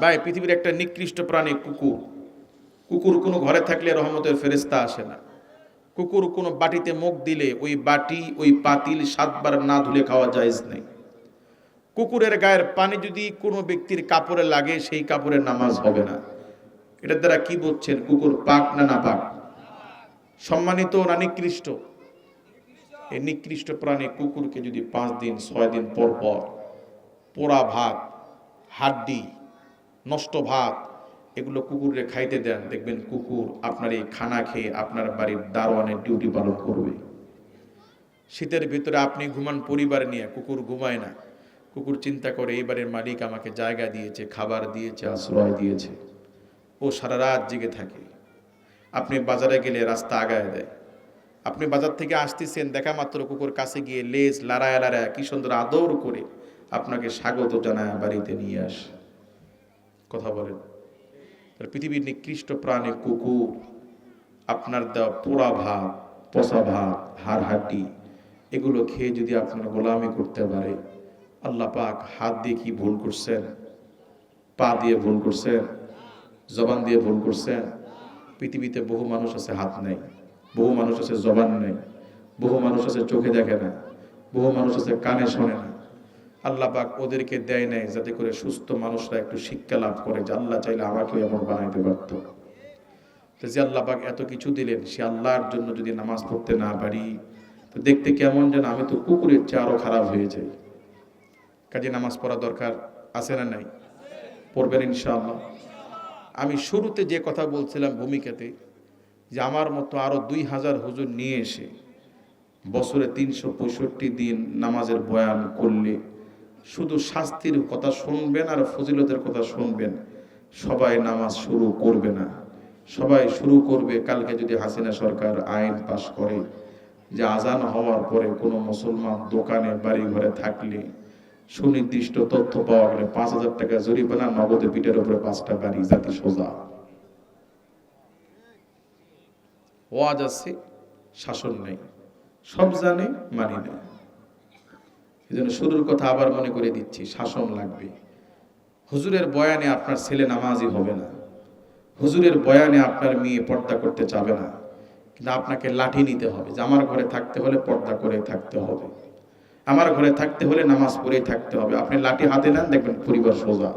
ভাই, পৃথিবীর একটা নিকৃষ্ট প্রাণী কুকুর। কুকুর কোনো ঘরে থাকলে রহমতের ফেরেশতা আসে না। কুকুর কোনো বাটিতে মুখ দিলে ওই বাটি ওই পাতিল 7 বার না ধুলে খাওয়া জায়েজ নেই। কুকুরের গায়ের পানি যদি কোনো ব্যক্তির কাপড়ে লাগে, সেই কাপড়ের নামাজ হবে না। এটার দ্বারা কি বলছেন? কুকুর পাক না না পাক? সম্মানিত না নিকৃষ্ট? এই নিকৃষ্ট প্রাণী কুকুরকে যদি 5 দিন 6 দিন পর পর পোড়া ভাত, হাড্ডি, নষ্ট ভাত এগুলো কুকুরে খাইতে দেন, দেখবেন কুকুর আপনার এই খানা খেয়ে আপনার বাড়ির দারোয়ানের ডিউটি পালন করবে। শীতের ভিতরে আপনি ঘুমান পরিবার নিয়ে, কুকুর ঘুমায় না। কুকুর চিন্তা করে এবারের মালিক আমাকে জায়গা দিয়েছে, খাবার দিয়েছে, আশ্রয় দিয়েছে। ও সারা রাত জেগে থাকে। আপনি বাজারে গেলে রাস্তা আগায় দেয়। আপনি বাজার থেকে আসতেছেন, দেখা মাত্র কুকুর কাছে গিয়ে লেজ লাড়ায় লাড়ায় কি সুন্দর আদর করে আপনাকে স্বাগত জানায় বাড়িতে নিয়ে আসে। কথা বলেন। পৃথিবীর নিকৃষ্ট প্রাণী কুকুর আপনার দেওয়া পোড়া ভাত, পচা ভাত, হাড় হাড্ডি এগুলো খেয়ে যদি আপনার গোলামি করতে পারে, আল্লাহ পাক হাত দিয়ে কি ভুল করছেন? পা দিয়ে ভুল করছেন? জবান দিয়ে ভুল করছেন? পৃথিবীতে বহু মানুষ আছে হাত নেই, বহু মানুষ আছে জবান নেই, বহু মানুষ আছে চোখে দেখে না, বহু মানুষ আছে কানে শোনে না। আল্লাহ পাক ওদেরকে দেয় নাই যাতে করে সুস্থ মানুষরা একটু শিক্ষা লাভ করে যে আল্লাহ চাইলে আমাকেও এমন বানাইতে পারত। তো যে আল্লাহ পাক এত কিছু দিলেন, সে আল্লাহর জন্য যদি নামাজ পড়তে না পারি, তো দেখতে কেমন যেন আমি তো কুকুরের চেয়ে আরো খারাপ হয়ে যাই। কাজে নামাজ পড়া দরকার আছে না নাই? পড়বেন ইনশাআল্লাহ। আমি শুরুতে যে কথা বলছিলাম ভূমিকাতে, যে আমার মতো আরো 2000 হুজুর নিয়ে এসে বছরে 365 দিন নামাজের বয়ান করলে শুধু শাস্তির কথা শুনবেন আর ফজিলতের কথা শুনবেন, সবাই নামাজ শুরু করবে না। সবাই শুরু করবে কালকে যদি হাসিনা সরকার আইন পাশ করে যে আজান হওয়ার পরে কোনো মুসলমান দোকানে বাড়ি ঘরে থাকলে সুনির্দিষ্ট তথ্য পাওয়া গেলে 5000 টাকা জরিমানা, নগদে পিঠের উপরে 5টা বাড়ি, জাতি সোজা। ওয়াজ আছে, শাসন নেই, সব জানে, মানি না। এই জন্য শুরুর কথা আবার মনে করে দিচ্ছি, শাসন লাগবে। হুজুরের বয়ানে আপনার ছেলে নামাজি হবে না, হুজুরের বয়ানে আপনার মেয়ে পর্দা করতে চাবে না, কিন্তু আপনাকে লাঠি নিতে হবে যে আমার ঘরে থাকতে হলে পর্দা করে থাকতে হবে, আমার ঘরে থাকতে হলে নামাজ পড়েই থাকতে হবে। আপনি লাঠি হাতে নেন, দেখবেন পরিবার সোজা।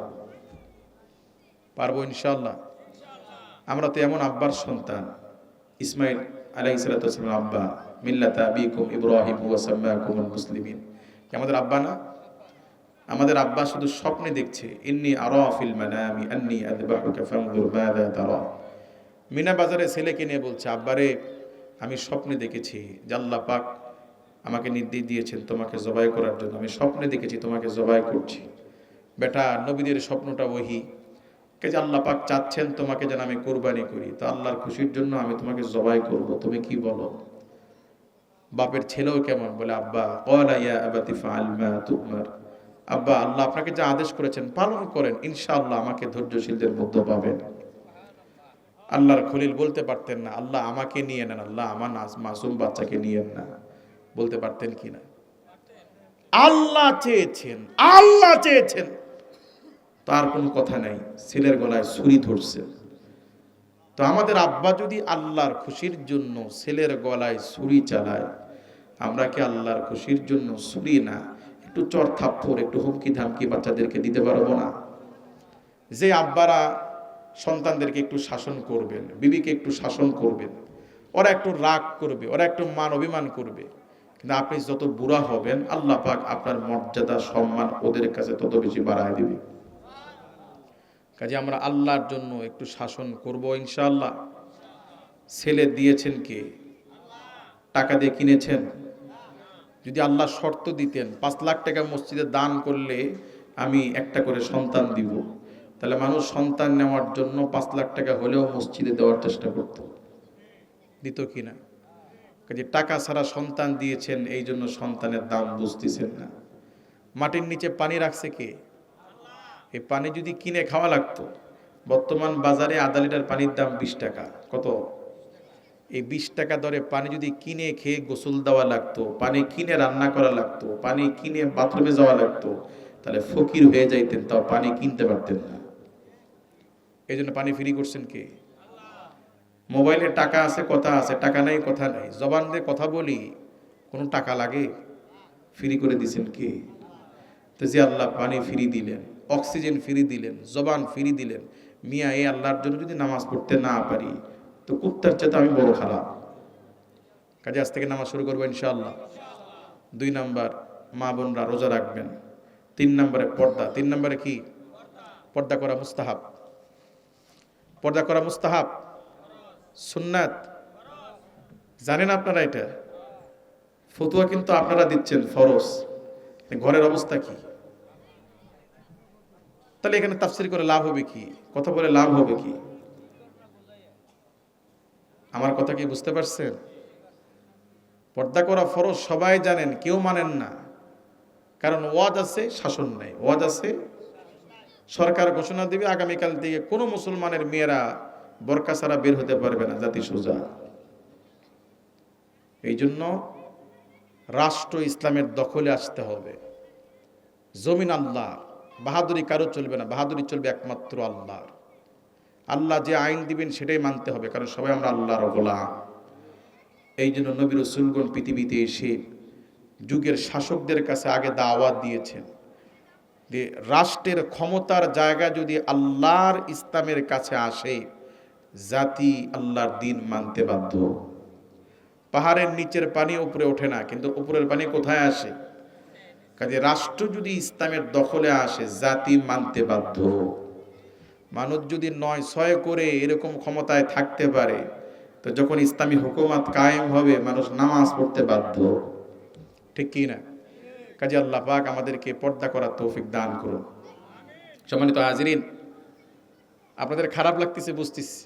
পারবো ইনশাআল্লাহ। আমরা তো এমন আব্বার সন্তান, ইসমাইল আলাইহিস সালাতু ওয়াস সালাম আব্বা, মিল্লাতা আবিকুম ইব্রাহিম ওয়া সাম্মাকুমুল মুসলিমিন। কি আমাদের আব্বা না? আমাদের আব্বা শুধু স্বপ্নে দেখছে, ইন্নী আরা ফিল মানামি আন্নী আযবাহুকা ফানজুর মাযা তারা। মিনা বাজারে ছেলেকে নিয়ে বলছে, আব্বারে আমি স্বপ্নে দেখেছি যে আল্লাহ পাক আমাকে নির্দেশ দিয়েছেন তোমাকে জবাই করার জন্য, আমি স্বপ্নে দেখেছি তোমাকে জবাই করছি। বেটা, নবীদের স্বপ্নটা ওহী, যে আল্লাহ পাক চাচ্ছেন তোমাকে যেন আমি কুরবানি করি, তো আল্লাহর খুশির জন্য আমি তোমাকে জবাই করব, তুমি কি বলো? বাপের ছেলেও কেমন বলে, আব্বা ক্বালা ইয়া আবাতি ফাআল মা তুমার। আব্বা, আল্লাহ আপনাকে যা আদেশ করেছেন পালন করেন, ইনশাআল্লাহ আমাকে ধৈর্যশীলদের মধ্যে পাবেন। আল্লাহর খলিল বলতে পারতেন না আল্লাহ আমাকে নিয়ে নেন, আল্লাহ আমার মাসুম বাচ্চাকে নিয়েন না? বলতে পারতেন কিনা? আল্লাহ চেয়েছেন, আল্লাহ চেয়েছেন, তার কোনো কথা নাই। ছেলের গলায় ছুরি ধরছে। তো আমাদের আব্বা যদি আল্লাহর খুশির জন্য ছেলের গলায় ছুরি চালায়, আমরা কি আল্লাহর খুশির জন্য ছুরি না একটু চর থাপ্পড়, একটু হুমকি ধামকি বাচ্চাদেরকে দিতে পারবো না? যে আব্বারা সন্তানদেরকে একটু শাসন করবেন, বিবিকে একটু শাসন করবেন, ওরা একটু রাগ করবে, ওরা একটু মান অভিমান করবে, কিন্তু আপনি যত বুড়া হবেন আল্লাহ পাক আপনার মর্যাদা সম্মান ওদের কাছে তত বেশি বাড়ায় দিবে। কাজে আমরা আল্লাহর জন্য একটু শাসন করব ইনশাআল্লাহ। ছেলে দিয়েছেন কে? টাকা দিয়ে কিনেছেন? যদি আল্লাহ শর্ত দিতেন 5 লাখ টাকা মসজিদে দান করলে আমি একটা করে সন্তান দিব, তাহলে মানুষ সন্তান নেওয়ার জন্য 5 লাখ টাকা হলেও মসজিদে দেওয়ার চেষ্টা করত, দিত কিনা? কাজে টাকা ছাড়া সন্তান দিয়েছেন, এই জন্য সন্তানের দাম বুঝতেছেন না। মাটির নিচে পানি রাখছে কে? এই পানি যদি কিনে খাওয়া লাগতো, বর্তমান বাজারে আধা লিটার পানির দাম 20 টাকা। কত? এই 20 টাকা দরে পানি যদি কিনে খেয়ে গোসল দেওয়া লাগতো, পানি কিনে রান্না করা লাগতো, পানি কিনে বাথরুমে যাওয়া লাগতো, তাহলে ফকির হয়ে যাইতেন, তাও পানি কিনতে পারতেন না। এই জন্য পানি ফ্রি করছেন কে? মোবাইলে টাকা আছে, কথা আছে, টাকা নাই, কথা নাই। জবান দিয়ে কথা বলি, কোনো টাকা লাগে? ফ্রি করে দিছেন কে? তো যে আল্লাহ পানি ফ্রি দিলেন, অক্সিজেন ফ্রি দিলেন, জবান ফ্রি দিলেন, মিয়া এই আল্লাহর জন্য যদি নামাজ পড়তে না পারি তো কুত্তার চেয়ে আমি বড় খারাপ। কাজে আজ থেকে নামাজ শুরু করবো ইনশাআল্লাহ। 2 নাম্বার, মা বোনরা রোজা রাখবেন। 3 নম্বরে পর্দা। 3 নম্বরে কি? পর্দা করা মুস্তাহাব। পর্দা করা মুস্তাহাব, সুন্নাত। জানেন আপনারা এটা? ফতোয়া কিন্তু আপনারা দিচ্ছেন ফরজ। ঘরের অবস্থা কি? তাহলে এখানে তাফসীর করে লাভ হবে কি? কথা বলে লাভ হবে কি? আমার কথা কি বুঝতে পারছেন? পর্দা করা ফরজ সবাই জানেন, কেউ মানেন না। কারণ ওয়াজ আছে, শাসন নাই। ওয়াজ আছে, সরকার ঘোষণা দিবে আগামীকাল থেকে কোনো মুসলমানের মেয়েরা বোরকা ছাড়া বের হতে পারবে না, জাতি সোজা। এই জন্য রাষ্ট্র ইসলামের দখলে আসতে হবে। জমিন আল্লাহ, বাহাদুরি কারো চলবে না, বাহাদুরি চলবে একমাত্র আল্লাহর। আল্লাহ যে আইন দিবেন সেটাই মানতে হবে, কারণ সবাই আমরা আল্লাহর গোলাম। এই জন্য নবী রাসূলগণ পৃথিবীতে এসে যুগের শাসকদের কাছে আগে দাওয়াত দিয়েছেন যে রাষ্ট্রের ক্ষমতার জায়গা যদি আল্লাহর ইসলামের কাছে আসে, জাতি আল্লাহর দিন মানতে বাধ্য। পাহাড়ের নিচের পানি উপরে ওঠে না, কিন্তু উপরের পানি কোথায় আসে? কাজে রাষ্ট্র যদি ইসলামের দখলে আসে, জাতি মানতে বাধ্য। মানুষ যদি 9-6 করে এরকম ক্ষমতায় থাকতে পারে, তো যখন ইসলামী হুকুমত কায়েম হবে, মানুষ নামাজ পড়তে বাধ্য। ঠিক কি না? কাজে আল্লাহ পাক আমাদেরকে পর্দা করার তৌফিক দান করুন। সম্মানিত হাজিরিন, আপনাদের খারাপ লাগতেছে বুঝতেছি,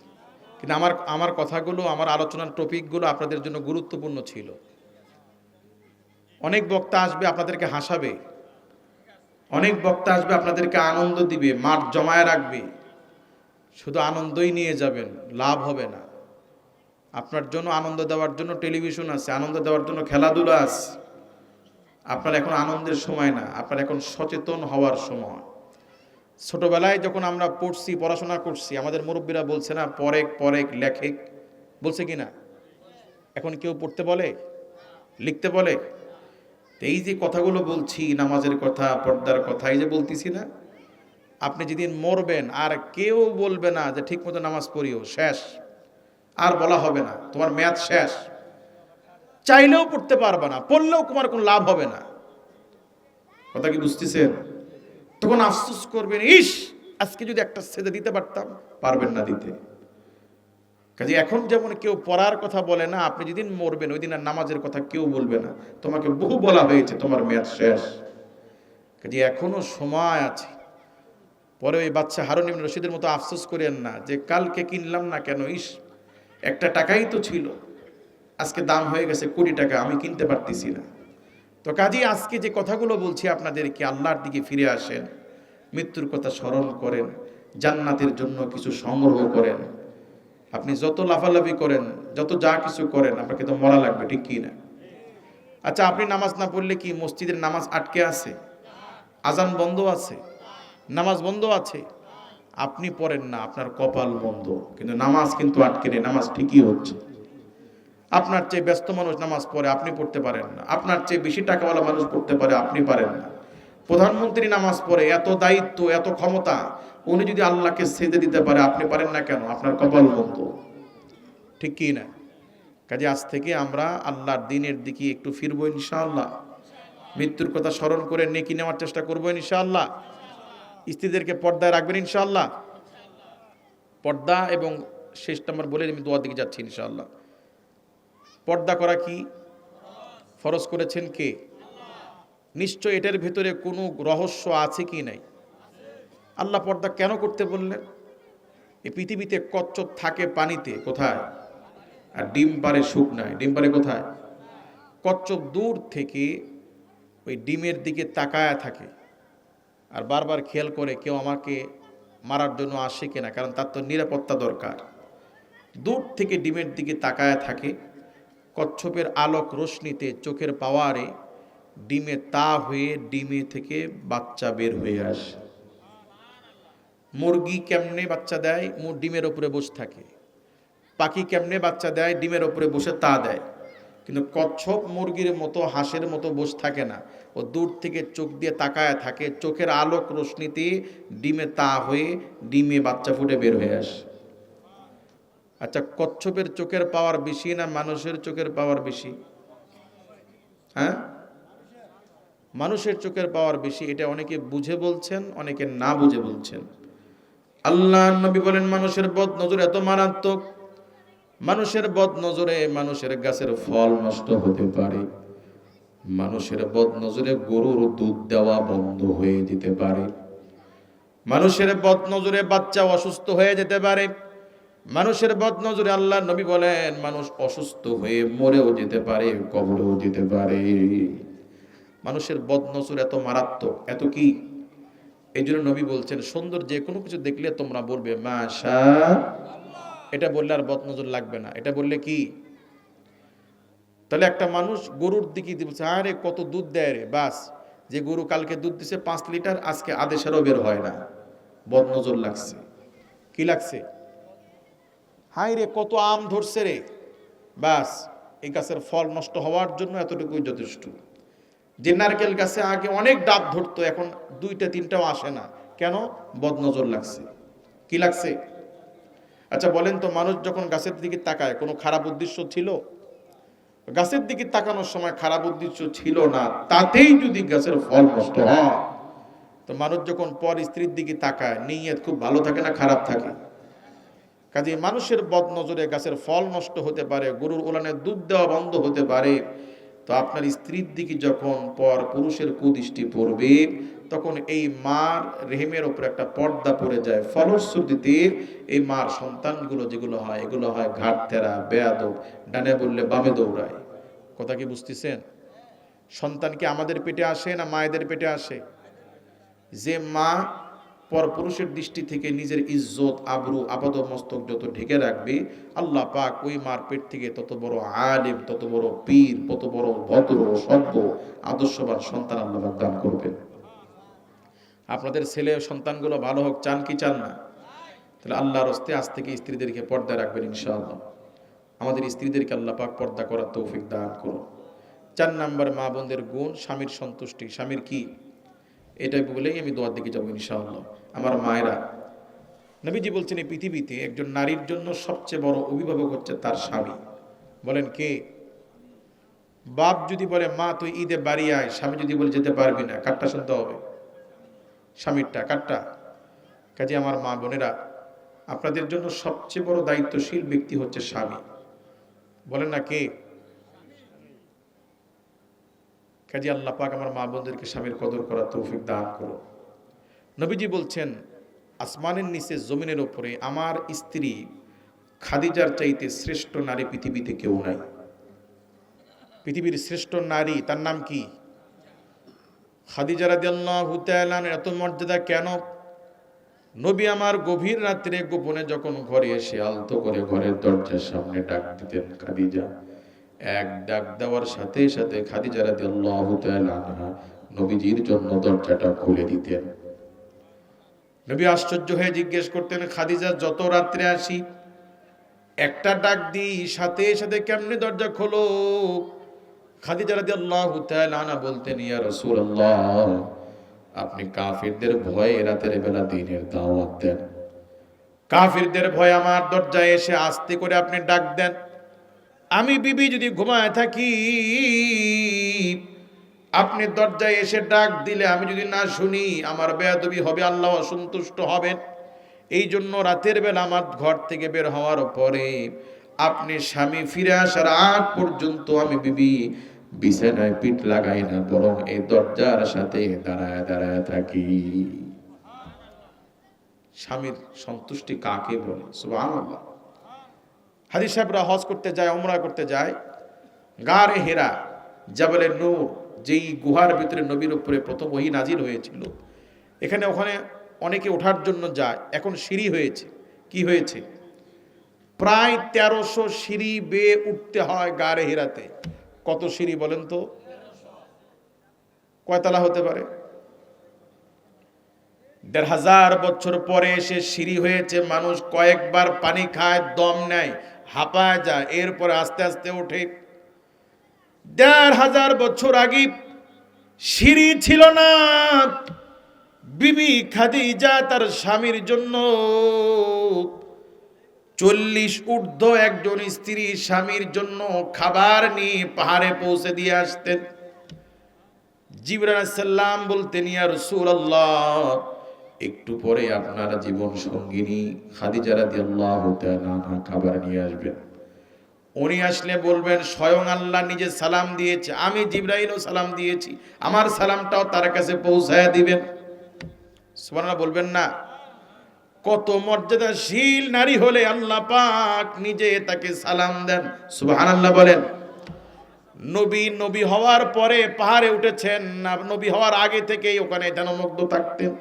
কিন্তু আমার কথাগুলো, আমার আলোচনার টপিকগুলো আপনাদের জন্য গুরুত্বপূর্ণ ছিল। অনেক বক্তা আসবে আপনাদেরকে হাসাবে, অনেক বক্তা আসবে আপনাদেরকে আনন্দ দিবে, মাঠ জমায় রাখবে। শুধু আনন্দই নিয়ে যাবেন, লাভ হবে না। আপনার জন্য আনন্দ দেওয়ার জন্য টেলিভিশন আছে, আনন্দ দেওয়ার জন্য খেলাধুলা আছে। আপনার এখন আনন্দের সময় না, আপনার এখন সচেতন হওয়ার সময়। ছোটবেলায় যখন আমরা পড়ছি, পড়াশোনা করছি, আমাদের মুরব্বীরা বলছে না, পরেক পরেক লেখেক, বলছে কি না? এখন কেউ পড়তে বলে, লিখতে বলে? এই যে কথাগুলো বলছি, নামাজের কথা, পর্দার কথা, এই যে বলতেছি না, আপনি যেদিন মরবেন আর কেউ বলবে না যে ঠিক মতো নামাজ পড়িও, শেষ। আর বলা হবে না, তোমার মেয়াদ শেষ। চাইলেও পড়তে পারবে না, পড়লেও তোমার কোনো লাভ হবে না। কথা কি বুঝতেছেন? তখন আফসোস করবেন, ইস আজকে যদি একটা সেজদা দিতে পারতাম। পারবেন না দিতে। কাজে এখন যেমন কেউ পড়ার কথা বলে না, আপনি যেদিন মরবেন ওই দিন আর নামাজের কথা কেউ বলবে না। তোমাকে বহু বলা হয়েছে, তোমার মেয়াদ শেষ। কাজে এখনো সময় আছে। পরে ওই বাচ্চা হারুন ইবনে রশিদের মতো আফসোস করেন না যে কালকে কিনলাম না কেন, ইস একটা টাকাই তো ছিল, আজকে দাম হয়ে গেছে কোটি টাকা, আমি কিনতে পারতেছি না। তো কাজেই আজকে যে কথাগুলো বলছি আপনাদেরকে, আল্লাহর দিকে ফিরে আসেন, মৃত্যুর কথা স্মরণ করেন, জান্নাতের জন্য কিছু সংগ্রহ করেন। আপনি যত লাফালাফি করেন, যত যা কিছু করেন, আপনাকে তো মরা লাগবে, ঠিক কি না? আচ্ছা, আপনি নামাজ না পড়লে কি মসজিদের নামাজ আটকে আছে? আজান বন্ধ আছে, নামাজ বন্ধ আছে? আপনি পড়েন না, আপনার কপাল বন্ধ, কিন্তু নামাজ কিন্তু আটকে নেই, নামাজ ঠিকই হচ্ছে। আপনার চেয়ে ব্যস্ত মানুষ নামাজ পড়ে, আপনি পড়তে পারেন না। আপনার চেয়ে বেশি টাকাওয়ালা মানুষ পড়তে পারে, আপনি পারেন না। প্রধানমন্ত্রী নামাজ পড়ে, এত দায়িত্ব, এত ক্ষমতা, উনি যদি আল্লাহকে সেজদা দিতে পারে, আপনি পারেন না কেন? আপনার কপাল বন্ধ, ঠিক কি না? কাজে আজ থেকে আমরা আল্লাহর দ্বীনের দিকে একটু ফিরবো ইনশাআল্লাহ। মৃত্যুর কথা স্মরণ করে নেকি নেওয়ার চেষ্টা করবো ইনশাআল্লাহ। স্ত্রীদেরকে পর্দায় রাখবেন ইনশাআল্লাহ। পর্দা এবং শেষ নাম্বার বলে আমি দোয়ার দিকে যাচ্ছি ইনশাআল্লাহ। পর্দা করা কি ফরজ করেছেন কে? নিশ্চয় এটার ভেতরে কোনো রহস্য আছে কি নাই? আল্লাহ পর্দা কেন করতে বললেন? এই পৃথিবীতে কচ্ছপ থাকে পানিতে, কোথায়? আর ডিম পারে শুকনায়। ডিম পারে কোথায়? কচ্ছপ দূর থেকে ওই ডিমের দিকে তাকায়া থাকে আর বারবার খেয়াল করে কেউ আমাকে মারার জন্য আসে কিনা, কারণ তার তো নিরাপত্তা দরকার। দূর থেকে ডিমের দিকে তাকায়া থাকে। কচ্ছপের আলোক রশ্মিতে চোখের পাওয়ারে ডিমে তা হয়ে ডিমে থেকে বাচ্চা বের হয়ে আসে। মুরগি কেমনে বাচ্চা দেয়? ডিমের ওপরে বসে থাকে। পাখি কেমনে বাচ্চা দেয়? ডিমের ওপরে বসে তা দেয়। কিন্তু কচ্ছপ মুরগির মতো হাঁসের মতো বসে থাকে না, ও দূর থেকে চোখ দিয়ে তাকায় থাকে। চোখের আলোক রশ্মিতে ডিমে তা হয়ে ডিমে বাচ্চা ফুটে বের হয়ে আসে। আচ্ছা, কচ্ছপের চোখের পাওয়ার বেশি না মানুষের চোখের পাওয়ার বেশি? হ্যাঁ, মানুষের চোখের পাওয়ার বেশি। এটা অনেকে বুঝে বলছেন, অনেকে না বুঝে বলছেন। আল্লাহ নবী বলেন, মানুষের বদ নজর এত মারাত্মক, মানুষের বদ নজরে মানুষের গাছের ফল নষ্ট হতে পারে, মানুষের বদ নজরে গরুর দুধ দেওয়া বন্ধ হয়ে যেতে পারে, মানুষের বদ নজরে বাচ্চা অসুস্থ হয়ে যেতে পারে, মানুষের বদ নজরে আল্লাহ নবী বলেন মানুষ অসুস্থ হয়ে মরেও যেতে পারে, কবরেও যেতে পারে। মানুষের বদ নজর এত মারাত্মক, এত কি? এই জন্য নবী বলছেন, সুন্দর যে কোনো কিছু দেখলে তোমরা বলবে মাশা। এটা বললে আর বদ নজর লাগবে না। এটা বললে কি? তাহলে একটা মানুষ গরুর দিকে বলছে, আরে কত দুধ দেয় রে, বাস যে গরু কালকে দুধ দিছে 5 লিটার, আজকে আদেশেরও বের হয় না, বদ নজর লাগছে। কি লাগছে? হাই রে কত আম ধরছে রে, বাস এই গাছের ফল নষ্ট হওয়ার জন্য এতটুকুই যথেষ্ট। যে নারকেল গাছে আগে অনেক ডাব ধরতো, এখন 2টা 3টাও আসে না, কেন? বদ নজর লাগছে। কি লাগছে? আচ্ছা বলেন তো, মানুষ যখন গাছের দিকে তাকায় কোনো খারাপ উদ্দেশ্য ছিল? গাছের দিকে তাকানোর সময় খারাপ উদ্দেশ্য ছিল না, তাতেই যদি গাছের ফল নষ্ট হয়, তো মানুষ যখন পর স্ত্রীর দিকে তাকায় নিয়ত খুব ভালো থাকে না খারাপ থাকে? কাজে মানুষের বদ নজরে গাছের ফল নষ্ট হতে পারে, গরুর ওলানের দুধ দেওয়া বন্ধ হতে পারে। তো আপনার স্ত্রীর দিকে যখন পর পুরুষের কুদৃষ্টি পড়বে, তখন এই মার রেহেমের উপর একটা পর্দা পড়ে যায়। ফলশ্রুতিতে এই মার সন্তানগুলো যেগুলো হয়, এগুলো হয় ঘাটতেরা, বেয়াদব, ডানে বললে বামে দৌড়ায়। কথা কি বুঝতেছেন? সন্তান কি আমাদের পেটে আসে না মায়েদের পেটে আসে? যে মা পরপুরুষের দৃষ্টি থেকে নিজের ইজ্জত, আবরু, আপাদ মস্তক যত ঢেকে রাখবে, আল্লাহ পাক ওই মার পেট থেকে তত বড় আলেম, তত বড় পীর, তত বড় ভদ্র, সভ্য, আদর্শবান সন্তান আল্লাহ দান করবেন। আপনাদের ছেলে সন্তানগুলো ভালো হোক চান কি চান না? তাহলে আল্লাহর হস্তে আজ থেকে স্ত্রীদেরকে পর্দায় রাখবেন ইনশাআল্লাহ। আমাদের স্ত্রীদেরকে আল্লাহ পাক পর্দা করার তৌফিক দান করুন। 4 নাম্বার মা বোনদের গুণ, স্বামীর সন্তুষ্টি। স্বামীর কি? এটাই বলেই আমি দোয়ার দিকে যাবো ইনশাআল্লাহ। আমার মায়েরা, নবীজি বলছেন এই পৃথিবীতে একজন নারীর জন্য সবচেয়ে বড় অভিভাবক হচ্ছে তার স্বামী। বলেন কে? বাপ যদি বলে মা তুই ঈদে বাড়ি আয়, স্বামী যদি বলে যেতে পারবি না, কারটা শুনতে হবে? স্বামীরটা। কারটা? কাজে আমার মা বোনেরা, আপনাদের জন্য সবচেয়ে বড় দায়িত্বশীল ব্যক্তি হচ্ছে স্বামী। বলেন না কে? কাজে আল্লাহ পাক আমার মা বোনদেরকে স্বামীর কদর করার তৌফিক দান করুন। নবীজি বলছেন, আসমানের নিচে জমিনের উপরে আমার স্ত্রী খাদিজার চাইতে শ্রেষ্ঠ নারী পৃথিবীতে কেউ নাই। পৃথিবীর শ্রেষ্ঠ নারী, তার নাম কি? খাদিজা রাদিয়াল্লাহু তাআলা। এত মর্যাদা কেন? নবী আমার গভীর রাত্রে গোপনে যখন ঘরে এসে আলতো করে ঘরের দরজার সামনে ডাক দিতেন খাদিজা, এক ডাক দেওয়ার সাথে সাথে খাদিজা রাদিয়াল্লাহু তাআলা আনহা নবীজির জন্য দরজাটা খুলে দিতেন। নবী আশ্চর্য হয়ে জিজ্ঞেস করতেন, খাদিজা যত রাত্রে আসি একটা ডাক দিই, সাথে সাথে কেমনে দরজা খোলো? খাদিজা রাদিয়াল্লাহু তাআলা আনহা বলতেন, ইয়া রাসূলুল্লাহ, আপনি কাফিরদের ভয়ে রাতের বেলা দ্বীনের দাওয়াত দেন, কাফিরদের ভয়ে আমার দরজায় এসে আস্তে করে আপনি ডাক দেন, আমি বিবি যদি ঘুমায় থাকি, আপনি দরজায় এসে ডাক দিলে আমি যদি না শুনি, আমার বেয়াদবি হবে, আল্লাহ অসন্তুষ্ট হবেন। এই জন্য রাতের বেলা আমার ঘর থেকে বের হওয়ার পরে আপনি স্বামী ফিরে আসার আগ পর্যন্ত আমি বিবি বিছানায় পিঠ লাগাই না, বরং এই দরজার সাথে দাঁড়ায় দাঁড়ায় থাকি। স্বামীর সন্তুষ্টি কাকে বলে? সুবহানাল্লাহ। হাজী সাহেবরা হজ করতে যায়, উমরা করতে যায়, গারে হেরা, জাবালে নূর, যেই গুহার ভিতরে নবীর উপরে প্রথম ওহী নাজিল হয়েছিল, এখানে ওখানে অনেকে ওঠার জন্য যায়। এখন সিঁড়ি হয়েছে। কি হয়েছে? প্রায় 1300 সিঁড়ি বেয়ে উঠতে হয় গারে হেরাতে। কত সিঁড়ি বলেন তো? কয়তলা হতে পারে? 1500 বছর পরে এসে সিঁড়ি হয়েছে। মানুষ কয়েকবার পানি খায়, দম নেয়, হাঁপায় যায়, এরপরে আস্তে আস্তে ওঠে। 1500 বছর আগে সিঁড়ি ছিল না। বিবি খাদিজা তার স্বামীর জন্য 40 ঊর্ধ্ব একজন স্ত্রী স্বামীর জন্য খাবার নিয়ে পাহাড়ে পৌঁছে দিয়ে আসতেন। জিবরাইল আলাইহিস সালাম বলতেন, ইয়া রাসূলুল্লাহ, একটু পরে আপনার জীবন সঙ্গিনী খাদিজা রাদিয়াল্লাহু তাআলা আনহা খাবার নিয়ে আসবেন। উনি আসলে বলবেন, স্বয়ং আল্লাহ নিজে সালাম দিয়েছে, আমি জিবরাইলও সালাম দিয়েছি, আমার সালামটাও তার কাছে পৌঁছায়া দিবেন। সুবহানাল্লাহ বলবেন না? কত মর্যাদাশীল নারী হলে আল্লাহ পাক নিজে তাকে সালাম দেন। সুবহানাল্লাহ বলেন। নবী হওয়ার পরে পাহাড়ে উঠেছেন না, নবী হওয়ার আগে থেকেই ওখানে ধ্যানমগ্ন থাকতেন?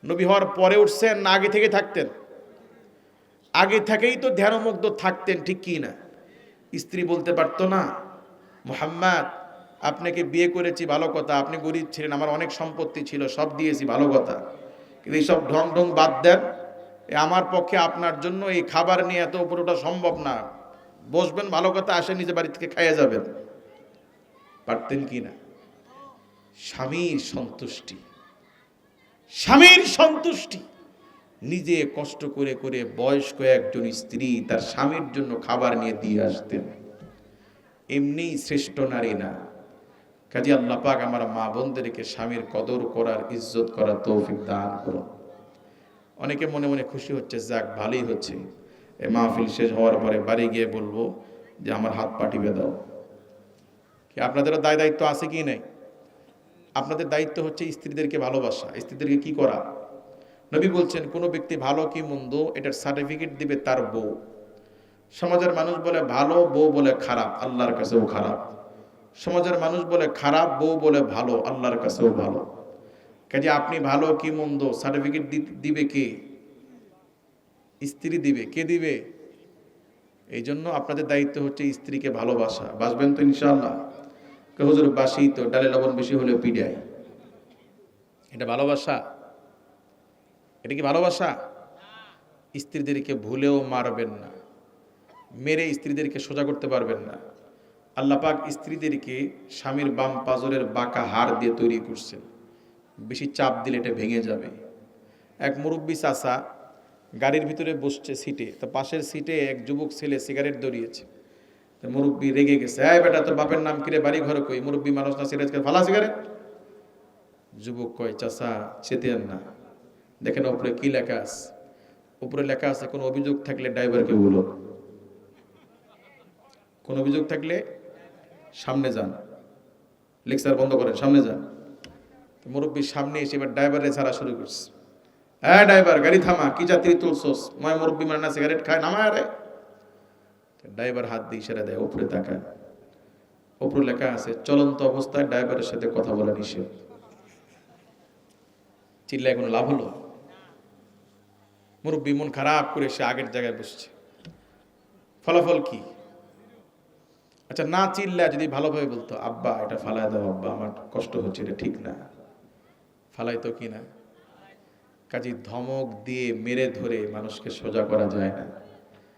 নবী হওয়ার পরে উঠছেন না আগে থেকে থাকতেন? আগে থেকেই তো ধ্যানমগ্ন থাকতেন, ঠিক কি না? স্ত্রী বলতে পারতো না, মুহাম্মদ আপনাকে বিয়ে করেছি ভালো কথা, আপনি গরিব ছিলেন, আমার অনেক সম্পত্তি ছিল, সব দিয়েছি ভালো কথা, কিন্তু এইসব ঢং ঢং বাদ দেন, আমার পক্ষে আপনার জন্য এই খাবার নিয়ে এত উপরে ওঠা সম্ভব না, বসবেন ভালো কথা, আসে নিজে বাড়ি থেকে খাইয়ে যাবেন। পারতেন কি না? স্বামীর সন্তুষ্টি, স্বামীর সন্তুষ্টি। নিজে কষ্ট করে করে বয়স্ক একজন স্ত্রী তার স্বামীর জন্য খাবার নিয়ে দিয়ে আসতেন। এমনি শ্রেষ্ঠ নারী না। কাজে আল্লাহ পাক আমার মা বোনদেরকে স্বামীর কদর করার, ইজ্জত করার তৌফিক দান করুন। অনেকে মনে মনে খুশি হচ্ছে, যাক ভালোই হচ্ছে, এই মাহফিল শেষ হওয়ার পরে বাড়ি গিয়ে বলবো যে আমার হাত পা টিপে দাও। কি আপনাদেরও দায়িত্ব আছে কি নাই? আপনাদের দায়িত্ব হচ্ছে স্ত্রীদেরকে ভালোবাসা, স্ত্রীদেরকে কি করা। নবী বলছেন, কোন ব্যক্তি ভালো কি মন্দ এটার সার্টিফিকেট দিবে তার বউ। সমাজের মানুষ বলে ভালো, বউ বলে খারাপ, আল্লাহর কাছেও খারাপ। সমাজের মানুষ বলে খারাপ, বউ বলে ভালো, আল্লাহর কাছেও ভালো। কাজে আপনি ভালো কি মন্দ সার্টিফিকেট দিবে কে? স্ত্রী দিবে। কে দিবে? এই জন্য আপনাদের দায়িত্ব হচ্ছে স্ত্রীকে ভালোবাসা। বাসবেন তো ইনশাআল্লাহ? হুজুর বাসি তো, ডালে লবণ বেশি হলেও পিড়ায়। এটা ভালোবাসা? এটা কি ভালোবাসা? স্ত্রীদেরকে ভুলেও মারবেন না, মেরে স্ত্রীদেরকে সোজা করতে পারবেন না। আল্লাহ পাক স্ত্রীদেরকে স্বামীর বাম পাজরের বাঁকা হাড় দিয়ে তৈরি করছেন, বেশি চাপ দিলে এটা ভেঙে যাবে। এক মুরব্বী চাচা গাড়ির ভিতরে বসছে সিটে, তো পাশের সিটে এক যুবক ছেলে সিগারেট ধরিয়েছে। তো মুরব্বী রেগে গেছে, এই বেটা তোর বাপের নাম কিরে, বাড়ি ঘরে কই? মুরব্বী মানুষ না, সিগারেট ফালা সিগারেট। যুবক কয়, চাচা চেতেন না, দেখেন উপরে কি লেখা আছে। উপরে লেখা আছে, কোনো অভিযোগ থাকলে ড্রাইভারকে বলো, কোন অভিযোগ থাকলে সামনে যান, লেকচার বন্ধ করেন, সামনে যান। মুরব্বীর সামনে এসে এবার ড্রাইভারে ছাড়া শুরু করছে। হ্যাঁ ড্রাইভার, গাড়ি থামা, কি যাত্রী তুলছোস? ময় মুরব্বী মানে না সিগারেট খায়, নামায়। আরে ড্রাইভার হাত দিয়ে ইশারা দেয়, উপরে তাকায়। উপরে লেখা আছে, চলন্ত অবস্থায় ড্রাইভারের সাথে কথা বলা নিষেধ। চিল্লায় কোনো লাভ হলো? মুরব্বী মন খারাপ করে সে আগের জায়গায় বসছে। ফলাফল কি? আচ্ছা না চিল্লায় যদি ভালোভাবে বলতো, আব্বা এটা ফালায় দাও, আব্বা আমার কষ্ট হচ্ছে, এটা ঠিক না, ফালাইতো কি না? কাজী ধমক দিয়ে মেরে ধরে মানুষকে সোজা করা যায় না।